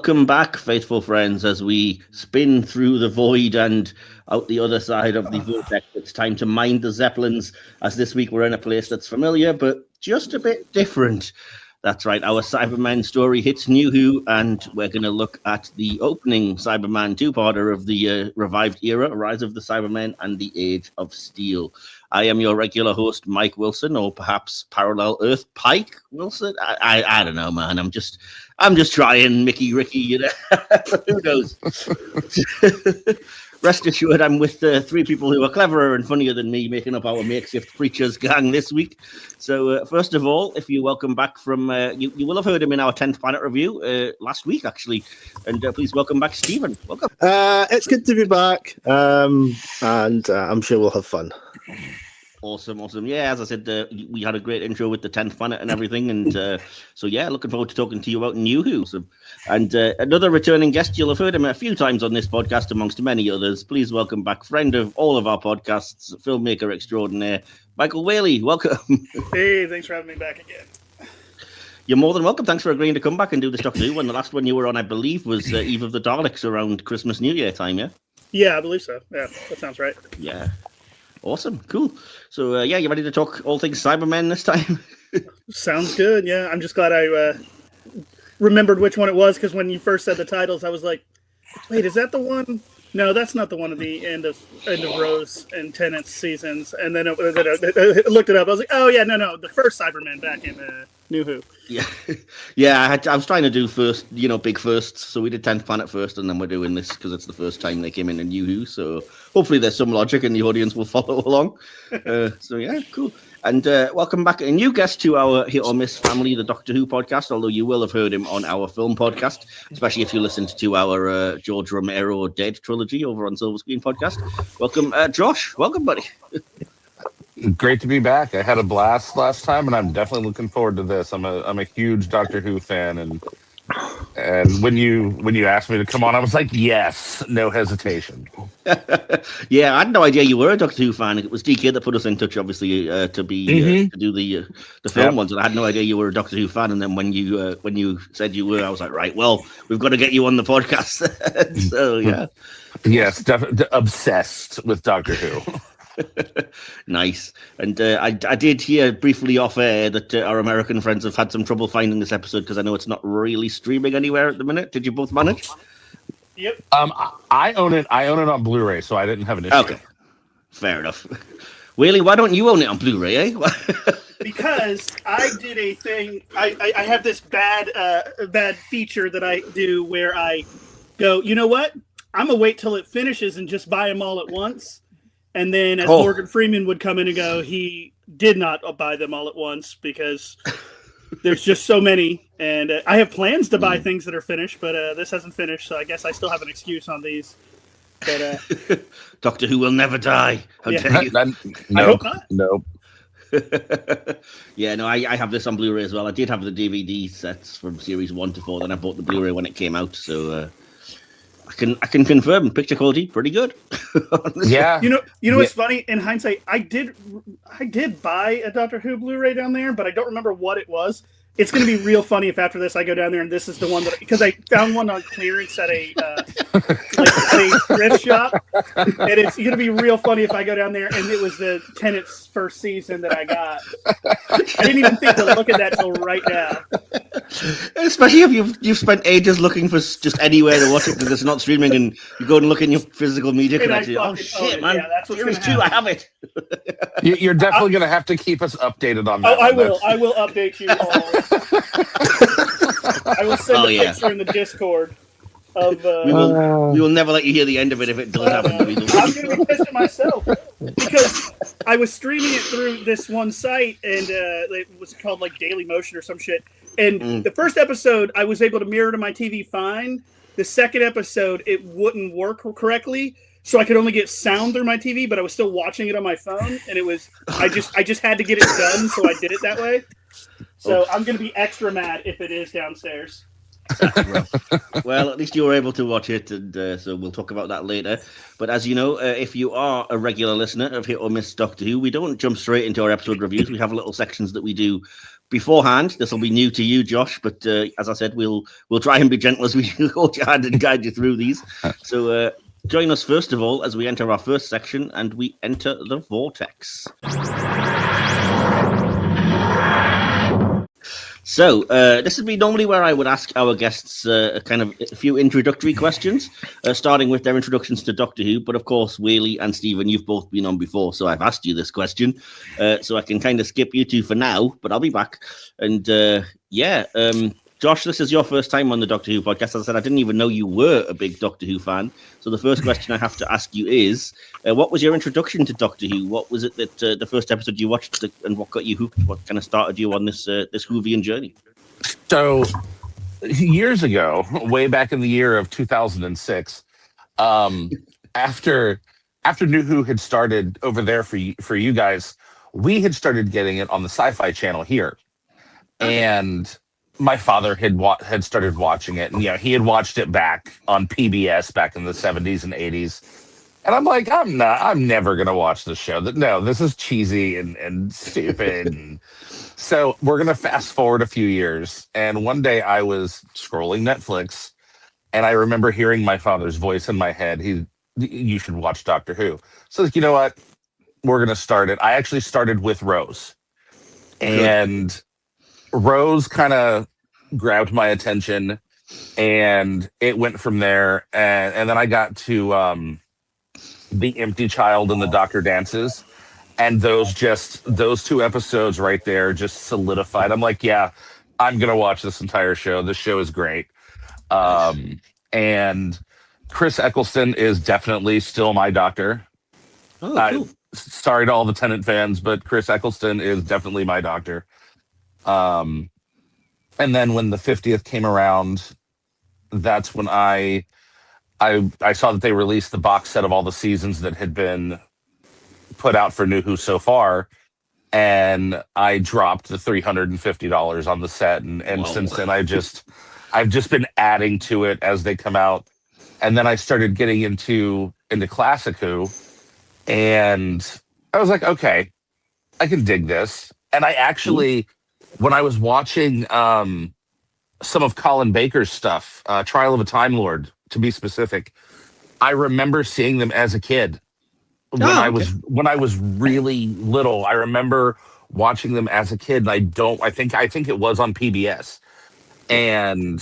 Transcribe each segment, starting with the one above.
Welcome back, faithful friends, as we spin through the void and out the other side of the vortex. It's time to mind the zeppelins, as this week we're in a place that's familiar, but just a bit different. That's right, our Cybermen story hits NuWho, and we're going to look at the opening Cyberman two-parter of the revived era, Rise of the Cybermen and the Age of Steel. I am your regular host, Mike Wilson, or perhaps Parallel Earth Pike Wilson. I don't know, man. I'm just trying Mickey Ricky, you know. Who knows? Rest assured, I'm with three people who are cleverer and funnier than me, making up our makeshift preachers gang this week. So, first of all, if you welcome back from, you will have heard him in our 10th Planet review last week, actually. And please welcome back, Stephen. Welcome. It's good to be back, and I'm sure we'll have fun. Awesome. Yeah, as I said, we had a great intro with the 10th Planet and everything. And so, yeah, looking forward to talking to you about NuWho. So, and another returning guest, you'll have heard him a few times on this podcast, amongst many others. Please welcome back, friend of all of our podcasts, filmmaker extraordinaire, Michael Whaley. Welcome. Hey, thanks for having me back again. You're more than welcome. Thanks for agreeing to come back and do this Doctor Who. When the last one you were on, I believe, was Eve of the Daleks around Christmas, New Year time, yeah? Yeah, I believe so. Yeah, that sounds right. Yeah. Awesome. Cool. So, yeah, you ready to talk all things Cybermen this time? Sounds good. Yeah, I'm just glad I remembered which one it was, because when you first said the titles, I was like, wait, is that the one? No, that's not the one at the end of Rose and Tennant's seasons. And then I looked it up. I was like, oh, yeah, no, the first Cybermen back in NuWho. Yeah. I was trying to do first, big firsts. So we did 10th Planet first, and then we're doing this because it's the first time they came in NuWho. So hopefully there's some logic and the audience will follow along. So yeah, cool. And welcome back, a new guest to our Hit or Miss family, the Doctor Who podcast, although you will have heard him on our film podcast, especially if you listened to our George Romero Dead trilogy over on Silver Screen podcast. Welcome, Josh. Welcome, buddy. Great to be back. I had a blast last time, and I'm definitely looking forward to this. I'm a huge Doctor Who fan, and when you asked me to come on, I was like, yes, no hesitation. Yeah, I had no idea you were a Doctor Who fan. It was DK that put us in touch, obviously, to do the film ones, and I had no idea you were a Doctor Who fan. And then when you said you were, I was like, right, well, we've got to get you on the podcast. So yeah, yes, definitely obsessed with Doctor Who. Nice. And I did hear briefly off air that our American friends have had some trouble finding this episode because I know it's not really streaming anywhere at the minute. Did you both manage? Yep. I own it on Blu-ray, so I didn't have an issue. Okay, fair enough. Whaley, why don't you own it on Blu-ray, eh? Because I did a thing. I have this bad feature that I do where I go, you know what? I'm gonna wait till it finishes and just buy them all at once. And then as Morgan Freeman would come in and go, he did not buy them all at once because there's just so many. And I have plans to buy things that are finished, but this hasn't finished. So I guess I still have an excuse on these. But Doctor Who will never die. How dare you? I hope not. Nope. Yeah, no, I have this on Blu-ray as well. I did have the DVD sets from series 1 to 4. Then I bought the Blu-ray when it came out. So I can confirm picture quality pretty good. Yeah. You know what's funny? In hindsight, I did buy a Doctor Who Blu-ray down there, but I don't remember what it was. It's going to be real funny if after this I go down there and this is the one that, because I found one on clearance at a thrift shop, and it's going to be real funny if I go down there and it was the Tennant's first season that I got. I didn't even think to look at that till right now. Especially if you've spent ages looking for just anywhere to watch it because it's not streaming, and you go and look in your physical media collection. Oh shit, man! Yeah, that's what's series 2, I have it. You're definitely going to have to keep us updated on that. Oh, I will. I will update you all. I will send a picture in the Discord of. We will never let you hear the end of it if it doesn't happen. I'm going to be pissed at myself because I was streaming it through this one site, and it was called like Daily Motion or some shit. And the first episode, I was able to mirror to my TV fine. The second episode, it wouldn't work correctly. So I could only get sound through my TV, but I was still watching it on my phone, and it was I just had to get it done, so I did it that way. So I'm going to be extra mad if it is downstairs. Well, at least you were able to watch it, and so we'll talk about that later. But as you know, if you are a regular listener of Hit or Miss Doctor Who, we don't jump straight into our episode reviews. We have little sections that we do beforehand, this will be new to you, Josh, but as I said, we'll try and be gentle as we hold your hand and guide you through these. So join us first of all as we enter our first section, and we enter the vortex. So this would be normally where I would ask our guests kind of a few introductory questions, starting with their introductions to Doctor Who. But of course, Whaley and Stephen, you've both been on before, so I've asked you this question. So I can kind of skip you two for now, but I'll be back. And Josh, this is your first time on the Doctor Who podcast. As I said, I didn't even know you were a big Doctor Who fan. So the first question I have to ask you is, what was your introduction to Doctor Who? What was it that the first episode you watched and what got you hooked? What kind of started you on this Whovian journey? So years ago, way back in the year of 2006, after NuWho had started over there for you guys, we had started getting it on the Sci-Fi Channel here. And my father had started watching it, and he had watched it back on PBS back in the 70s and 80s. And I'm like, I'm never gonna watch this show. No, this is cheesy and stupid. And so we're gonna fast forward a few years. And one day I was scrolling Netflix, and I remember hearing my father's voice in my head. You should watch Doctor Who. So you know what? We're gonna start it. I actually started with Rose, and Rose kind of grabbed my attention, and it went from there. And then I got to The Empty Child and the Doctor Dances, and those two episodes right there just solidified. I'm like, yeah, I'm gonna watch this entire show. This show is great. And Chris Eccleston is definitely still my Doctor. Oh, cool. Sorry to all the Tennant fans, but Chris Eccleston is definitely my Doctor. And then when the 50th came around, that's when I saw that they released the box set of all the seasons that had been put out for NuWho so far, and I dropped the $350 on the set, and since then I've just been adding to it as they come out. And then I started getting into Classic Who, and I was like, okay, I can dig this. And I actually, when I was watching some of Colin Baker's stuff, Trial of a Time Lord, to be specific, I remember seeing them as a kid. When I was really little, I remember watching them as a kid, and I think it was on PBS. And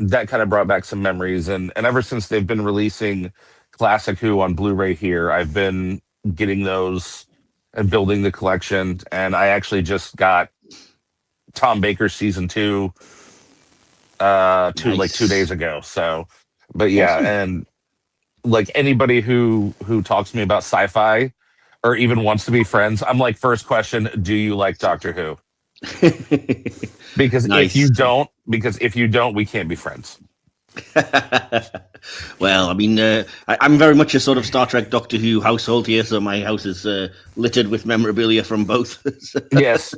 that kind of brought back some memories. And ever since they've been releasing Classic Who on Blu-ray here, I've been getting those and building the collection. And I actually just got Tom Baker's season 2 like 2 days ago. So, but yeah, awesome. And like anybody who talks to me about sci-fi or even wants to be friends, I'm like, first question, do you like Doctor Who? Because if you don't, we can't be friends. Well, I mean, I'm very much a sort of Star Trek Doctor Who household here, so my house is littered with memorabilia from both. Yes.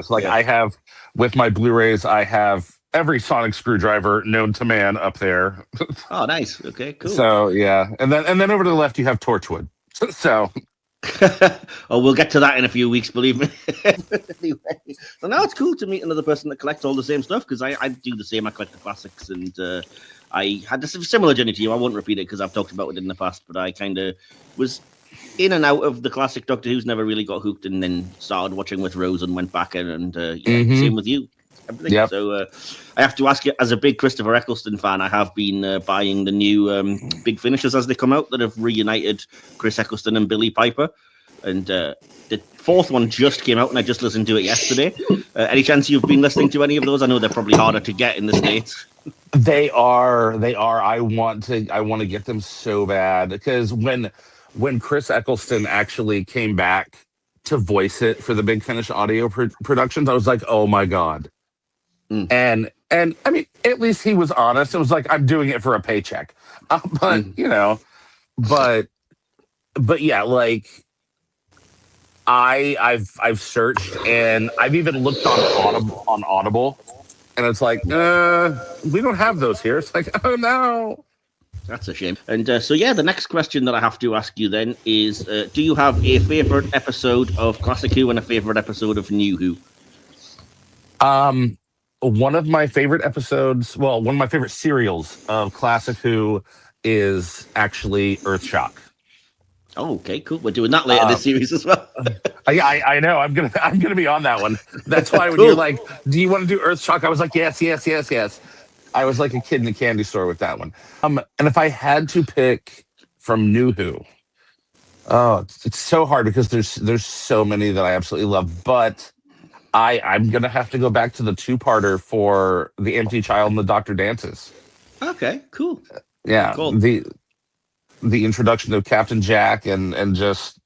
Like I have, with my Blu-rays, I have every sonic screwdriver known to man up there. Oh, nice. Okay, cool. So yeah, and then over to the left you have Torchwood. So. Oh, we'll get to that in a few weeks, believe me. Anyway, so now it's cool to meet another person that collects all the same stuff, because I do the same. I collect the classics, and I had a similar journey to you. I won't repeat it because I've talked about it in the past, but I kind of was in and out of the classic Doctor Who's, never really got hooked, and then started watching with Rose and went back and same with you. Everything. Yep. So I have to ask you, as a big Christopher Eccleston fan, I have been buying the new big finishers as they come out that have reunited Chris Eccleston and Billy Piper. And the fourth one just came out, and I just listened to it yesterday. Any chance you've been listening to any of those? I know they're probably harder to get in the States. They are. I want to get them so bad, because when Chris Eccleston actually came back to voice it for the Big Finish audio productions, I was like, oh my God. And I mean, at least he was honest. It was like, I'm doing it for a paycheck. But yeah, like I've searched, and I've even looked on Audible, and it's like, we don't have those here. It's like, oh no. That's a shame. And so yeah, the next question that I have to ask you then is, do you have a favorite episode of Classic Who and a favorite episode of NuWho? One of my favorite episodes, well, one of my favorite serials of Classic Who is actually Earthshock. Oh, okay, cool. We're doing that later this series as well. I know. I'm gonna be on that one. That's why when Cool. you're like, "Do you want to do Earthshock?" I was like, "Yes, yes, yes, yes." I was like a kid in a candy store with that one. And if I had to pick from NuWho, oh, it's so hard because there's so many that I absolutely love. But I'm gonna have to go back to the two-parter for The Empty Child and the Doctor Dances. Okay, cool. Yeah, Cool. The introduction of Captain Jack and just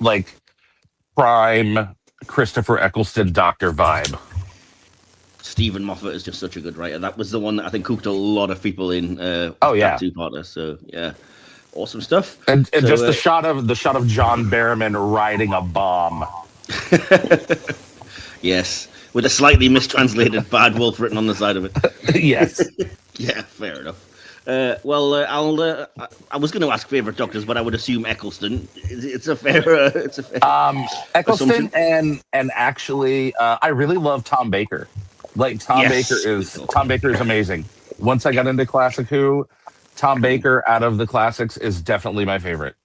like prime Christopher Eccleston Doctor vibe. Stephen Moffat is just such a good writer. That was the one that I think cooked a lot of people in. Yeah, two-parter. So yeah, awesome stuff. And so, just the shot of John Barrowman riding a bomb. Yes, with a slightly mistranslated "Bad Wolf" written on the side of it. Yes. Yeah, fair enough. I was going to ask favorite doctors, but I would assume Eccleston. It's a fair. Eccleston assumption. and actually, I really love Tom Baker. Like Tom Baker is amazing. Once I got into Classic Who, Tom Baker out of the classics is definitely my favorite.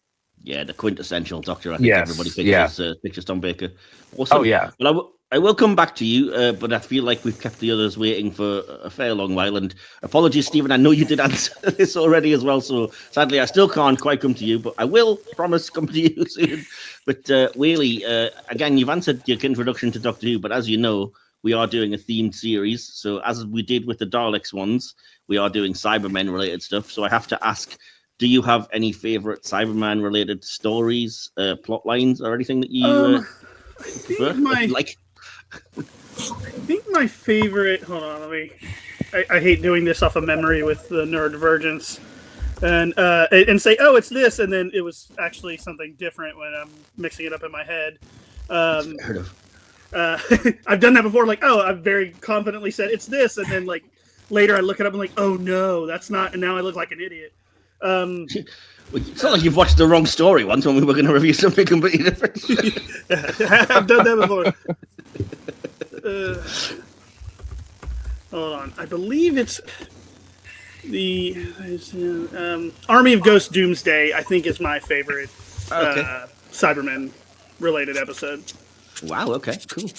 Yeah, the quintessential Doctor. I think everybody pictures Tom Baker. Awesome. Oh yeah. Well, I will come back to you, but I feel like we've kept the others waiting for a fair long while. And apologies, Stephen. I know you did answer this already as well. So sadly, I still can't quite come to you, but I will promise come to you soon. But Whaley, again, you've answered your introduction to Doctor Who, but as you know, we are doing a themed series. So as we did with the Daleks ones, we are doing Cybermen related stuff. So I have to ask, do you have any favorite Cyberman related stories, plot lines, or anything that you prefer? I think my favorite. Hold on, let me. I hate doing this off of memory with the neurodivergence, and say, oh, it's this, and then it was actually something different when I'm mixing it up in my head. I've done that before. Like, oh, I've very confidently said it's this, and then like later I look it up and like, oh no, that's not, and now I look like an idiot. It's not like you've watched the wrong story once when we were going to review something completely different. I've done that before. Hold on. I believe it's the Army of Ghosts Doomsday, I think, is my favorite Cybermen related episode. Wow, okay, cool.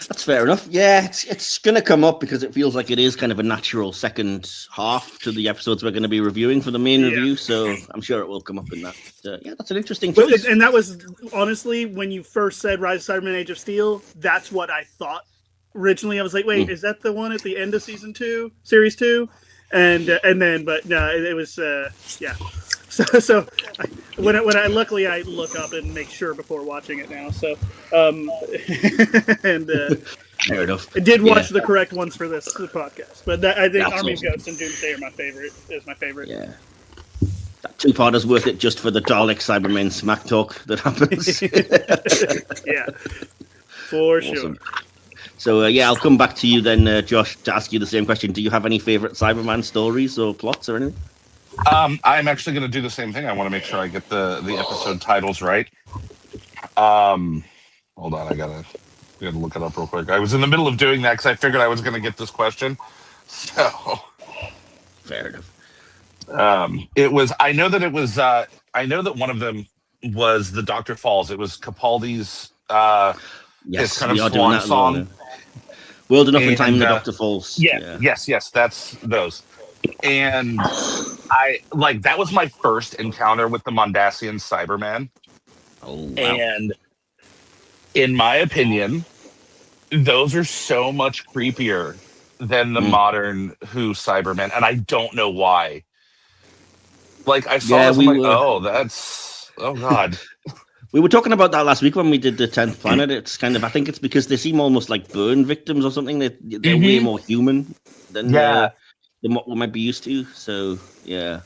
That's fair enough. Yeah, it's going to come up because it feels like it is kind of a natural second half to the episodes we're going to be reviewing for the main review. So I'm sure it will come up in that. Yeah, that's an interesting choice. And that was, honestly, when you first said Rise of Cybermen Age of Steel, that's what I thought. Originally, I was like, wait, is that the one at the end of season 2, series 2? And then, but no, it was, yeah. So when I luckily I look up and make sure before watching it now. So and fair enough. I did watch the correct ones for this podcast, but I think Army of Ghosts and Doomsday are my favorite. Yeah, that two-parter's worth it just for the Dalek Cybermen smack talk that happens. Yeah, for sure. So I'll come back to you then, Josh, to ask you the same question. Do you have any favorite Cyberman stories or plots or anything? I'm actually going to do the same thing. I want to make sure I get the episode titles right. Hold on, I gotta look it up real quick. I was in the middle of doing that because I figured I was going to get this question. So fair enough. It was. I know that it was. I know that one of them was the Dr. Falls. It was Capaldi's. Yes, kind of swan song. World Enough in Time, the Dr. Falls. Yes, that's those. And I like that was my first encounter with the Mondasian Cyberman. Oh, wow. And in my opinion, those are so much creepier than the modern Who Cybermen, and I don't know why. Like I saw this, oh god. We were talking about that last week when we did the 10th Planet. It's kind of, I think it's because they seem almost like burn victims or something. They're way more human than what we might be used to. So yeah,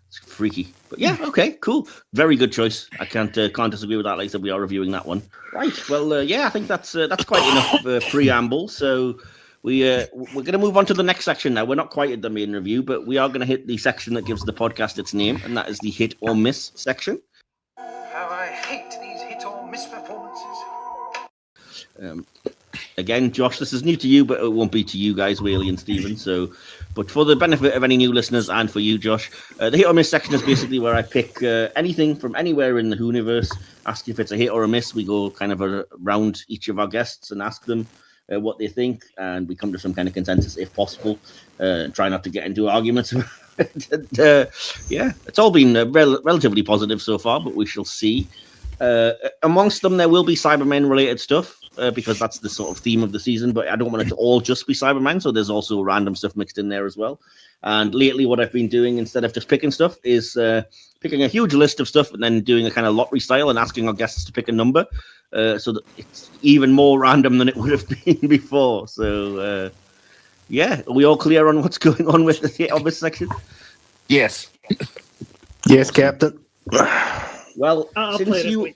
it's freaky. But yeah, okay, cool, very good choice. I can't disagree with that. Like I said, we are reviewing that one, right? Well, I think that's quite enough preamble. So we're going to move on to the next section now. We're not quite at the main review, but we are going to hit the section that gives the podcast its name, and that is the hit or miss section. How I hate these hit or miss performances. again, Josh, this is new to you, but it won't be to you guys, Whaley and Stephen. So, but for the benefit of any new listeners and for you, Josh, the hit or miss section is basically where I pick anything from anywhere in the Whoniverse, ask if it's a hit or a miss. We go kind of around each of our guests and ask them what they think, and we come to some kind of consensus if possible. Try not to get into arguments. Yeah, it's all been relatively positive so far, but we shall see. Amongst them, there will be Cybermen related stuff because that's the sort of theme of the season, but I don't want it to all just be Cybermen, so there's also random stuff mixed in there as well. And lately, what I've been doing instead of just picking stuff is picking a huge list of stuff and then doing a kind of lottery style and asking our guests to pick a number so that it's even more random than it would have been before. So, yeah, are we all clear on what's going on with the hit or miss section? Yes. Yes, Captain. Well, since you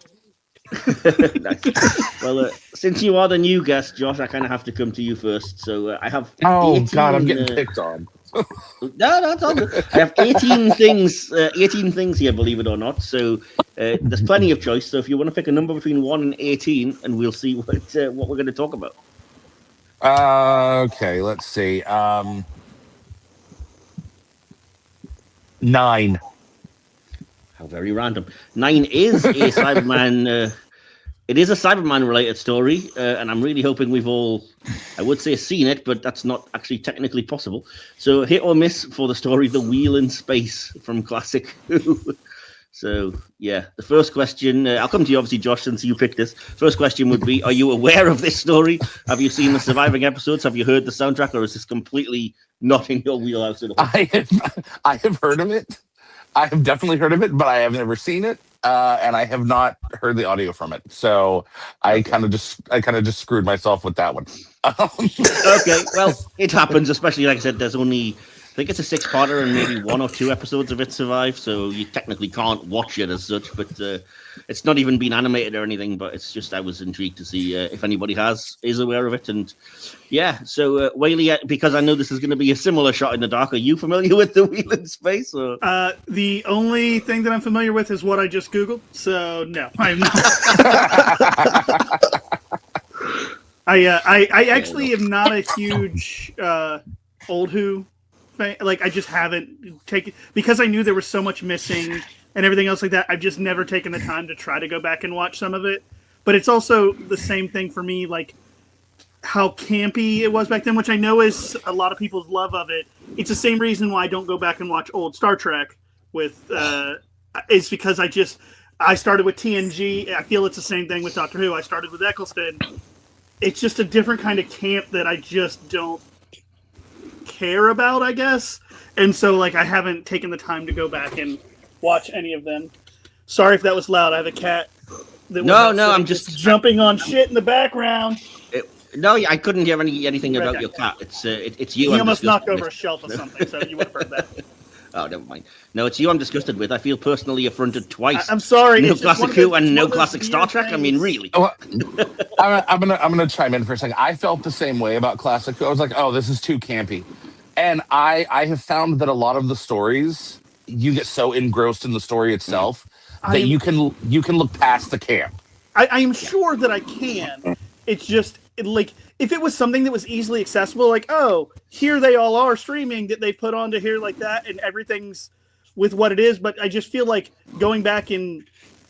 nice. Well, since you are the new guest, Josh, I kind of have to come to you first. So I have. Oh 18, God, I'm getting picked on. No, it's all good. I have 18 things. 18 things here, believe it or not. So there's plenty of choice. So if you want to pick a number between 1 and 18, and we'll see what we're going to talk about. Okay, let's see. 9. How very random. 9 is a Cyberman. It is a Cyberman related story, and I'm really hoping we've all, I would say, seen it, but that's not actually technically possible. So, hit or miss for the story, The Wheel in Space from Classic Who. So, yeah, the first question, I'll come to you, obviously, Josh, since you picked this. First question would be, are you aware of this story? Have you seen the surviving episodes? Have you heard the soundtrack, or is this completely not in your wheelhouse at all? I have heard of it. I have definitely heard of it, but I have never seen it, and I have not heard the audio from it. So I kind of just screwed myself with that one. Okay, well, it happens. Especially, like I said, there's only, I think it's a 6-parter, and maybe 1 or 2 episodes of it survive. So you technically can't watch it as such. But it's not even been animated or anything. But it's just I was intrigued to see if anybody is aware of it. And yeah, so Whaley, because I know this is going to be a similar shot in the dark. Are you familiar with The Wheel in Space? Or? The only thing that I'm familiar with is what I just Googled. So no, I'm not. I actually am not a huge old Who fan. Like, I just haven't taken, because I knew there was so much missing and everything else like that. I've just never taken the time to try to go back and watch some of it. But it's also the same thing for me, like how campy it was back then, which I know is a lot of people's love of it. It's the same reason why I don't go back and watch old Star Trek with is because I started with TNG. I feel it's the same thing with Doctor Who. I started with Eccleston. It's just a different kind of camp that I just don't care about, I guess. And so, like, I haven't taken the time to go back and watch any of them. Sorry if that was loud. I have a cat that was I'm just jumping on shit in the background. No, I couldn't hear anything about your cat. It's you. He almost knocked over a shelf or something, so you would have heard that. Oh, never mind. No, it's you I'm disgusted with. I feel personally affronted twice. I'm sorry. No Classic Who and no Classic Star Trek. I mean, really. Well, I'm gonna chime in for a second. I felt the same way about Classic Who. I was like, oh, this is too campy. And I have found that a lot of the stories, you get so engrossed in the story itself that you can look past the camp. I am sure that I can. It's just like, if it was something that was easily accessible, like, oh, here they all are streaming that they put onto here like that, and everything's with what it is. But I just feel like going back and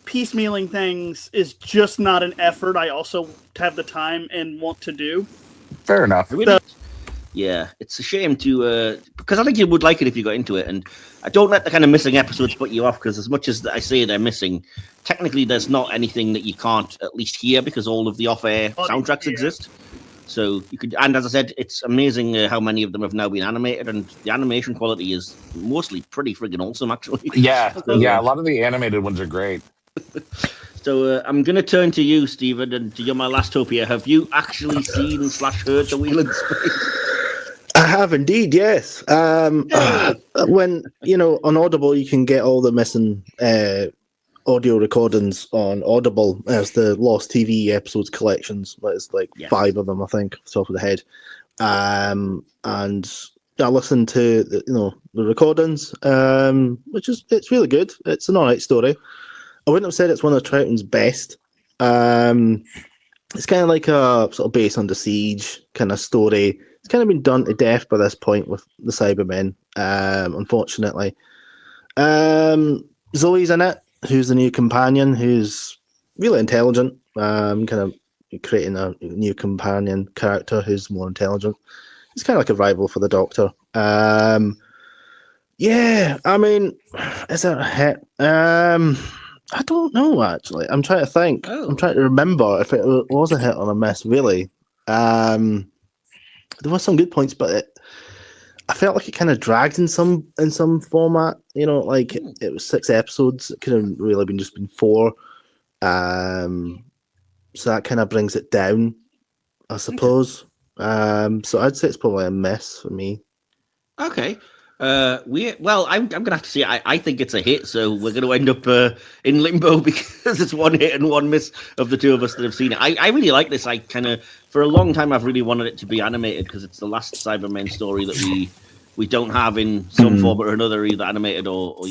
piecemealing things is just not an effort I also have the time and want to do. Fair enough. Yeah, it's a shame to because I think you would like it if you got into it, and I don't let the kind of missing episodes put you off, because as much as I say they're missing, technically there's not anything that you can't at least hear because all of the off-air soundtracks exist. So you could, and as I said, it's amazing how many of them have now been animated, and the animation quality is mostly pretty friggin' awesome, actually. Yeah, a lot of the animated ones are great. So I'm going to turn to you, Stephen, and you're my last hope here. Have you actually seen / heard The Wheel in Space? I have indeed, yes. When, on Audible, you can get all the missing audio recordings on Audible as the Lost TV episodes collections. There's like 5 of them, I think, off the top of the head. And I listened to the recordings, it's really good. It's an alright story. I wouldn't have said it's one of Troughton's best. it's kind of like a sort of based on the Siege kind of story. It's kind of been done to death by this point with the Cybermen, unfortunately. Zoe's in it, who's the new companion, who's really intelligent. Kind of creating a new companion character who's more intelligent. It's kind of like a rival for the Doctor. Yeah, I mean, is it a hit? I don't know, actually. I'm trying to think. I'm trying to remember if it was a hit or a miss, really. There were some good points, but I felt like it kind of dragged in some format. You know, like it was 6 episodes. It could have really been 4. So that kind of brings it down, I suppose. So I'd say it's probably a miss for me. Okay. I'm gonna have to say I think it's a hit, so we're gonna end up in limbo because it's 1 hit and 1 miss of the two of us that have seen it. I really like this. I kind of for a long time I've really wanted it to be animated because it's the last Cybermen story that we don't have in some form or another, either animated or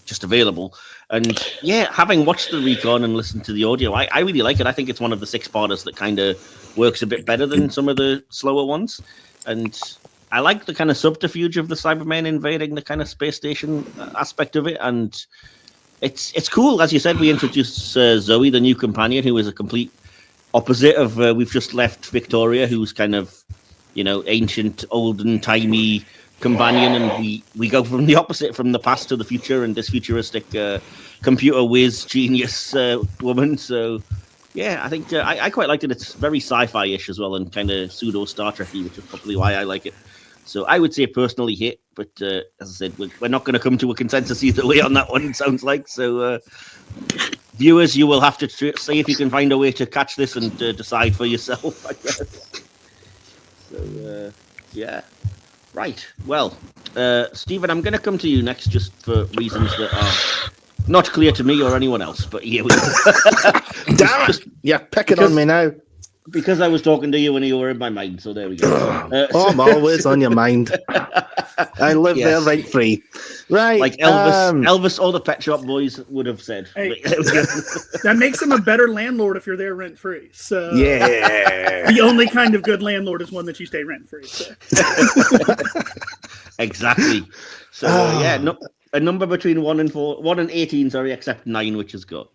just available. And yeah, having watched the recon and listened to the audio, I really like it. I think it's one of the 6-parters that kind of works a bit better than some of the slower ones, and I like the kind of subterfuge of the Cybermen invading the kind of space station aspect of it, and it's cool. As you said, we introduced Zoe, the new companion, who is a complete opposite of we've just left Victoria, who's kind of ancient, olden timey companion, and we go from the opposite, from the past to the future, and this futuristic computer whiz genius woman. So yeah, I think I quite liked it. It's very sci-fi-ish as well, and kind of pseudo Star Trek-y, which is probably why I like it. So I would say personally hit, but as I said, we're not going to come to a consensus either way on that one, it sounds like. So viewers, you will have to see if you can find a way to catch this and decide for yourself, I guess. So yeah. Right. Well, Stephen, I'm going to come to you next just for reasons that are not clear to me or anyone else, but here we go. Damn it! Yeah, pick it on me now. Because I was talking to you when you were in my mind, so there we go. I'm always on your mind. I live there rent free. Right. Like Elvis or the Pet Shop Boys would have said. Hey, that makes him a better landlord if you're there rent free. So yeah. The only kind of good landlord is one that you stay rent free. So. Exactly. So a number between 1 and 18, sorry, except 9, which is good.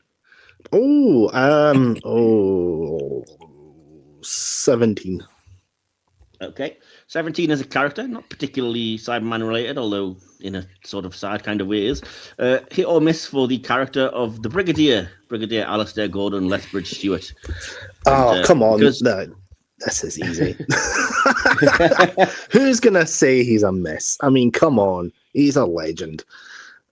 17. Okay. 17 as a character, not particularly Cyberman related, although in a sort of sad kind of way is. Hit or miss for the character of the Brigadier Alistair Gordon Lethbridge Stewart. Come on. No, this is easy. Who's going to say he's a miss? I mean, come on. He's a legend.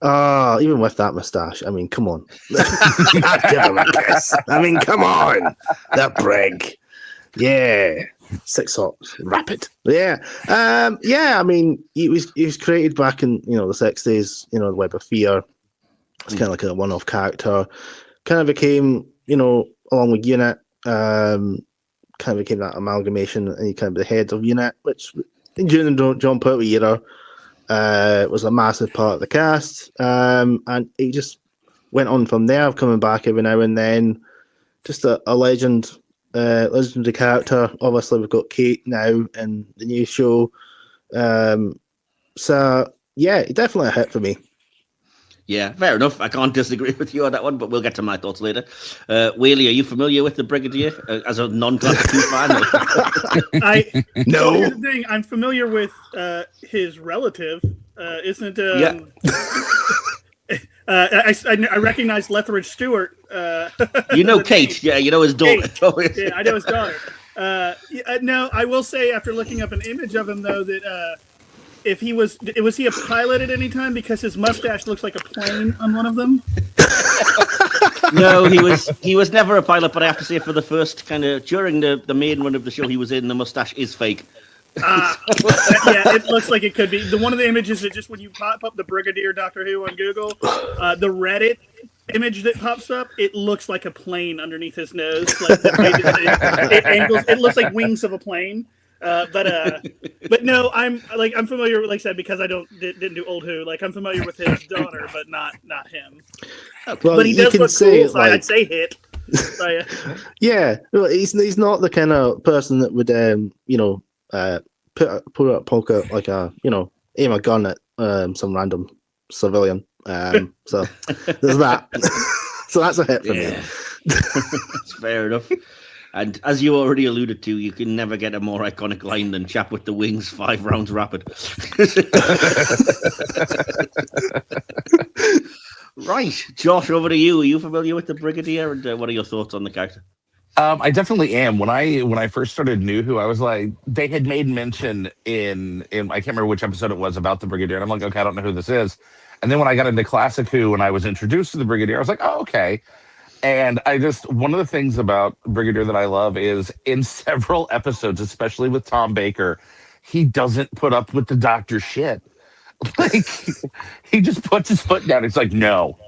Even with that moustache, I mean, come on. I'd give him a kiss. I mean, come on. The brig. Yeah. 6 hops. Rapid. Yeah. I mean, he was created back in, the 60s, the Web of Fear. It's kind of like a one-off character. Kind of became, along with Unit, kind of became that amalgamation, and he kind of the head of Unit, which during the John Pertwee era was a massive part of the cast. And he just went on from there, coming back every now and then. Just a legend. Legendary character. Obviously, we've got Kate now in the new show. So, yeah, definitely a hit for me. Yeah, fair enough. I can't disagree with you on that one, but we'll get to my thoughts later. Whaley, are you familiar with the Brigadier as a non-Classic 2 fan? No. Here's the thing. I'm familiar with his relative. Isn't yeah. I recognize Lethbridge Stewart. Kate. Yeah, you know his daughter. Yeah, I know his daughter. No, I will say after looking up an image of him though that if he was he a pilot at any time, because his mustache looks like a plane on one of them. No, he was never a pilot, but I have to say for the first kind of during the main run of the show he was in, the mustache is fake. Yeah, it looks like it could be. One of the images that just when you pop up the Brigadier Doctor Who on Google, the Reddit image that pops up, it looks like a plane underneath his nose. Like it angles. It looks like wings of a plane. But no, I'm familiar, like I said, because I didn't do old Who. Like I'm familiar with his daughter, but not him. Well, but he does look cool, so I'd say hit. Oh, yeah. Yeah, well, he's not the kind of person that would put a poker like aim a gun at some random civilian. So there's that. So that's a hit for me. That's fair enough. And as you already alluded to, you can never get a more iconic line than "Chap with the wings, 5 rounds rapid." Right, Josh, over to you. Are you familiar with the Brigadier, and what are your thoughts on the character? I definitely am. When I first started NuWho, I was like, they had made mention in I can't remember which episode it was about the Brigadier, and I'm like, okay, I don't know who this is. And then when I got into Classic Who and I was introduced to the Brigadier, I was like, oh, okay. And one of the things about Brigadier that I love is in several episodes, especially with Tom Baker, he doesn't put up with the doctor shit. Like, he just puts his foot down. It's like, no.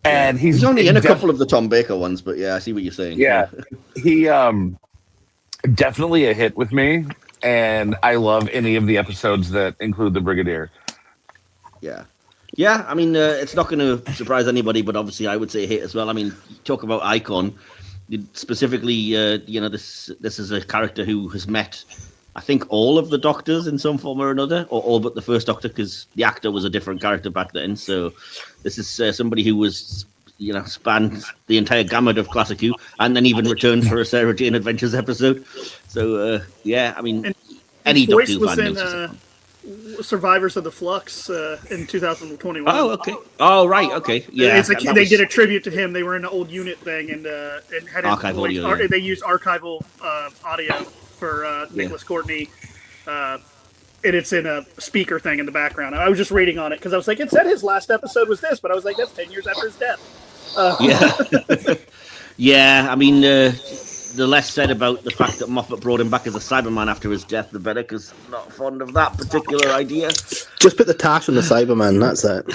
And he's only in a couple of the Tom Baker ones, but yeah, I see what you're saying. Yeah. He definitely a hit with me, and I love any of the episodes that include the Brigadier. Yeah, I mean, it's not going to surprise anybody, but obviously I would say a hit as well. I mean, talk about icon. Specifically, this is a character who has met, I think, all of the Doctors in some form or another, or all but the first Doctor, because the actor was a different character back then. So this is somebody who was, spanned the entire gamut of Classic Who, and then even returned for a Sarah Jane Adventures episode. So, I mean, and any Doctor Who was fan in knows. Survivors of the Flux in 2021. Oh, okay. Oh, right. Okay. Yeah. They did a tribute to him. They were in an old unit thing and had archival audio. They used archival audio for Nicholas Courtney. And it's in a speaker thing in the background. I was just reading on it because I was like, it said his last episode was this, but I was like, that's 10 years after his death. Yeah. I mean, the less said about the fact that Moffat brought him back as a Cyberman after his death, the better, because I'm not fond of that particular idea. Just put the tash on the Cyberman, that's it.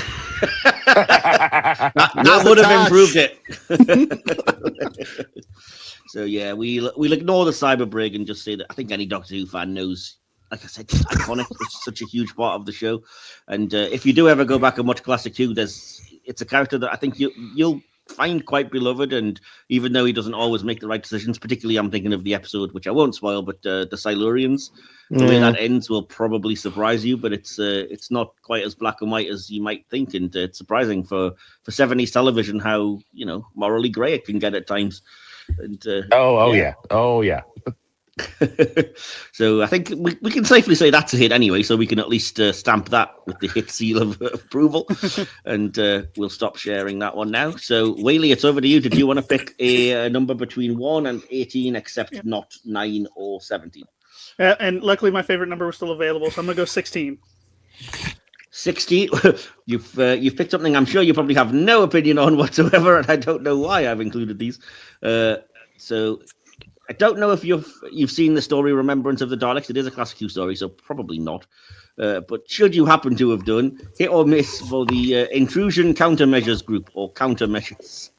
that would have improved it. So, yeah, we'll ignore the Cyberbrig and just say that I think any Doctor Who fan knows, like I said, it's iconic. It's such a huge part of the show. And if you do ever go back and watch Classic Who, it's a character that I think you'll find quite beloved, and even though he doesn't always make the right decisions, particularly I'm thinking of the episode, which I won't spoil, but the Silurians, the way that ends will probably surprise you, but it's not quite as black and white as you might think, and it's surprising for 70s television how morally grey it can get at times. And yeah. So I think we can safely say that's a hit anyway, so we can at least stamp that with the hit seal of approval, and we'll stop sharing that one now. So Whaley, it's over to you. Did you want to pick a number between 1 and 18, except not 9 or 17? And luckily my favorite number was still available, so I'm going to go 16. 16. You've picked something I'm sure you probably have no opinion on whatsoever, and I don't know why I've included these. So I don't know if you've seen the story Remembrance of the Daleks. It is a Classic Who story, so probably not. But should you happen to have done, hit or miss for the Intrusion Countermeasures group, or Countermeasures?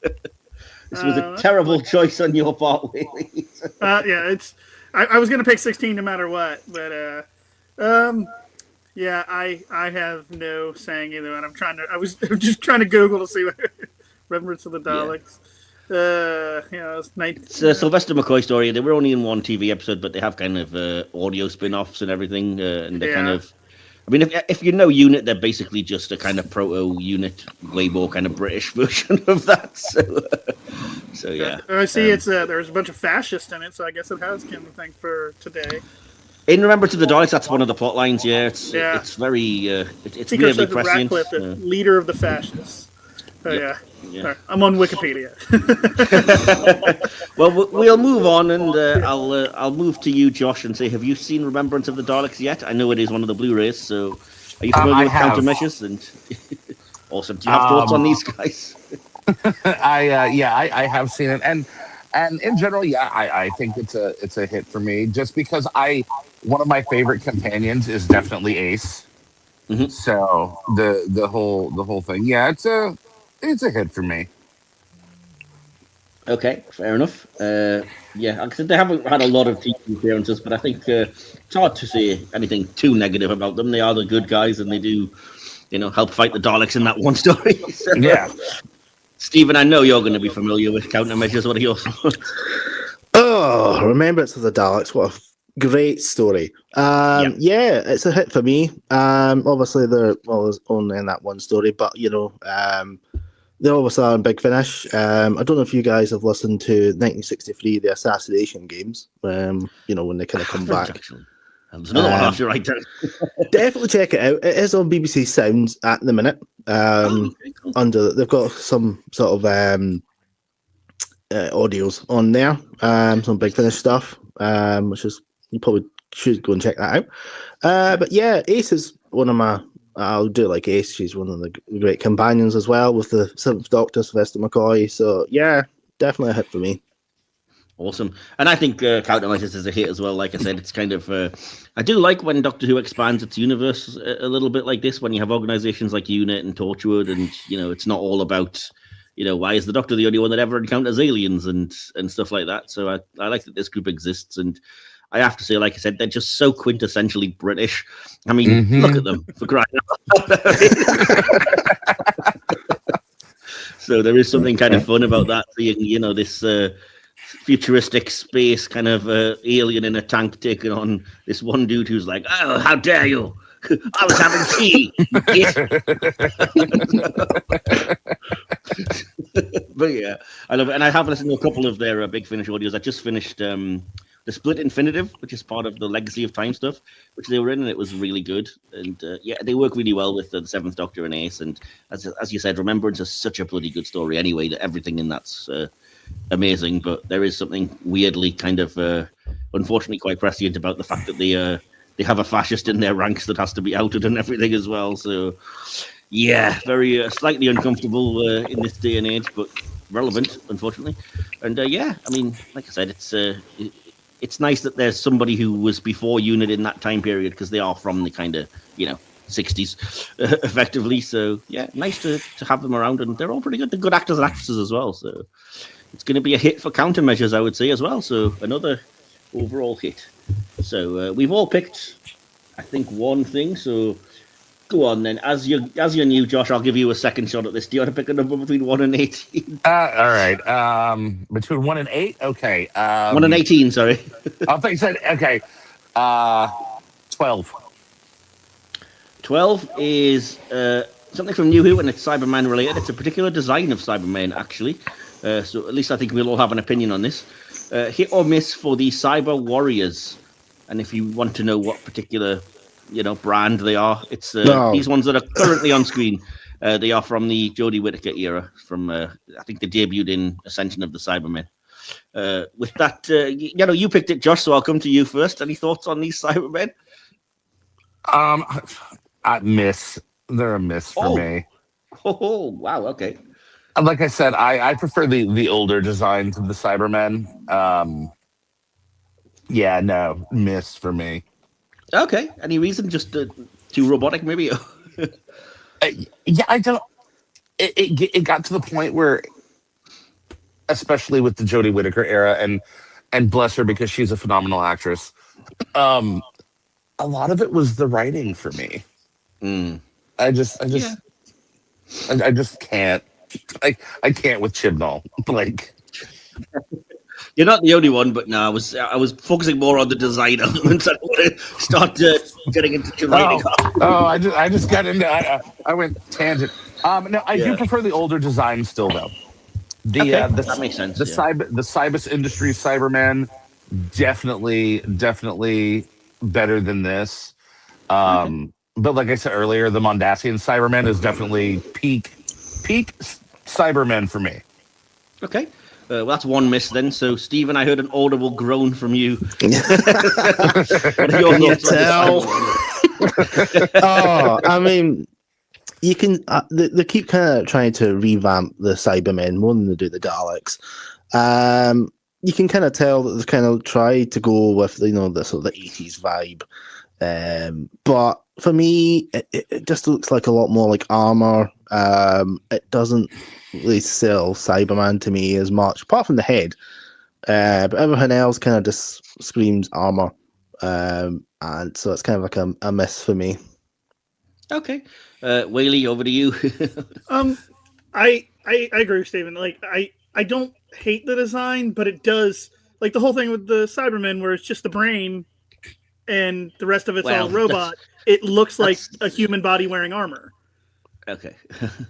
This was a terrible choice on your part, Whaley. I was going to pick 16 no matter what, but I have no saying either, and I was just trying to Google to see what Remembrance of the Daleks. It's a Sylvester McCoy story. They were only in one TV episode, but they have kind of audio spin-offs and everything, and they're kind of. I mean, if you know Unit, they're basically just a kind of proto-Unit, way more kind of British version of that. So yeah. I see. There's a bunch of fascists in it, so I guess it has kind of thing for today. In Remembrance of the Daleks, that's one of the plot lines. Yeah, it's very it's really prescient. Ratcliffe, the leader of the fascists. Yeah. I'm on Wikipedia. Well, we'll move on, and I'll move to you, Josh, and say, have you seen Remembrance of the Daleks yet? I know it is one of the Blu-rays, so are you familiar with Countermeasures? And awesome. Do you have thoughts on these guys? I have seen it, and in general, I think it's a hit for me, just because one of my favorite companions is definitely Ace. Mm-hmm. So the whole thing, it's a hit for me. Okay, fair enough. Like I said, they haven't had a lot of TV appearances, but I think it's hard to say anything too negative about them. They are the good guys, and they do, help fight the Daleks in that one story. Stephen, I know you're going to be familiar with countermeasures. What are your thoughts? Oh, Remembrance of the Daleks. What a great story. Yeah, it's a hit for me. Obviously, there's only in that one story, but they always are in Big Finish. I don't know if you guys have listened to 1963, the Assassination Games. When they kind of come back. Actually. There's another one after right there. Definitely check it out. It is on BBC Sounds at the minute. Okay, cool. They've got some sort of audios on there, some Big Finish stuff, which is, you probably should go and check that out. But yeah, Ace is one of my. I'll do like Ace. She's one of the great companions as well with the Seventh Doctor, Sylvester McCoy. So yeah, definitely a hit for me. Awesome. And I think Countermeasures is a hit as well. Like I said, it's kind of... I do like when Doctor Who expands its universe a little bit like this, when you have organizations like UNIT and Torchwood, and, it's not all about, why is the Doctor the only one that ever encounters aliens and stuff like that. So I like that this group exists. And I have to say, like I said, they're just so quintessentially British. I mean, look at them, for crying out loud. So there is something kind of fun about that, seeing, this... futuristic space kind of alien in a tank taking on this one dude who's like, "Oh, how dare you! I was having tea." But yeah, I love it, and I have listened to a couple of their Big Finish audios. I just finished the Split Infinitive, which is part of the Legacy of Time stuff, which they were in, and it was really good. And yeah, they work really well with the Seventh Doctor and Ace. And as you said, Remembrance is such a bloody good story anyway, that everything in that's amazing. But there is something weirdly kind of unfortunately quite prescient about the fact that they have a fascist in their ranks that has to be outed and everything as well. So yeah, very slightly uncomfortable in this day and age, but relevant, unfortunately. And yeah, I mean, like I said, it's nice that there's somebody who was before UNIT in that time period, because they are from the kind of 60s effectively. So yeah, nice to have them around, and they're all pretty good. They're good actors and actresses as well. So it's going to be a hit for Countermeasures, I would say, as well. So another overall hit. So we've all picked, I think, one thing. So go on then. As you're new, Josh, I'll give you a second shot at this. Do you want to pick a number between 1 and 18? All right. Between 1 and 8? Okay. 1 and 18, sorry. I think you said, okay. 12. 12 is something from NuWho, and it's Cyberman related. It's a particular design of Cybermen, actually. So at least I think we'll all have an opinion on this. Hit or miss for the Cyber Warriors. And if you want to know what particular, brand they are, it's these ones that are currently on screen. They are from the Jodie Whittaker era. From I think they debuted in Ascension of the Cybermen. With that, you picked it, Josh. So I'll come to you first. Any thoughts on these Cybermen? I miss. They're a miss for me. Oh, wow. Okay. Like I said, I prefer the older design to the Cybermen. Yeah, no, miss for me. Okay. Any reason? Just too robotic, maybe? Yeah, I don't. It got to the point where, especially with the Jodie Whittaker era, and bless her because she's a phenomenal actress. A lot of it was the writing for me. I just can't. I can't with Chibnall. Like, you're not the only one, but no, I was focusing more on the design elements. I don't want to start getting into the writing. I just got into. I went tangent. No, I do prefer the older design still, though. That makes sense. The Cybus Industries Cybermen definitely better than this. But like I said earlier, the Mondasian Cybermen is definitely peak Cybermen for me. Okay. Well, that's one miss then. So, Stephen, I heard an audible groan from you. I mean, you can. They keep kind of trying to revamp the Cybermen more than they do the Daleks. You can kind of tell that they've kind of tried to go with the sort of the 80s vibe. But for me, it just looks like a lot more like armor. It doesn't really sell Cyberman to me as much, apart from the head. But everything else kind of just screams armor. And so it's kind of like a miss for me. Okay. Whaley, over to you. I agree with Steven. Like I don't hate the design, but it does, like the whole thing with the Cybermen where it's just the brain and the rest of it's all robot. It looks like a human body wearing armor. Okay.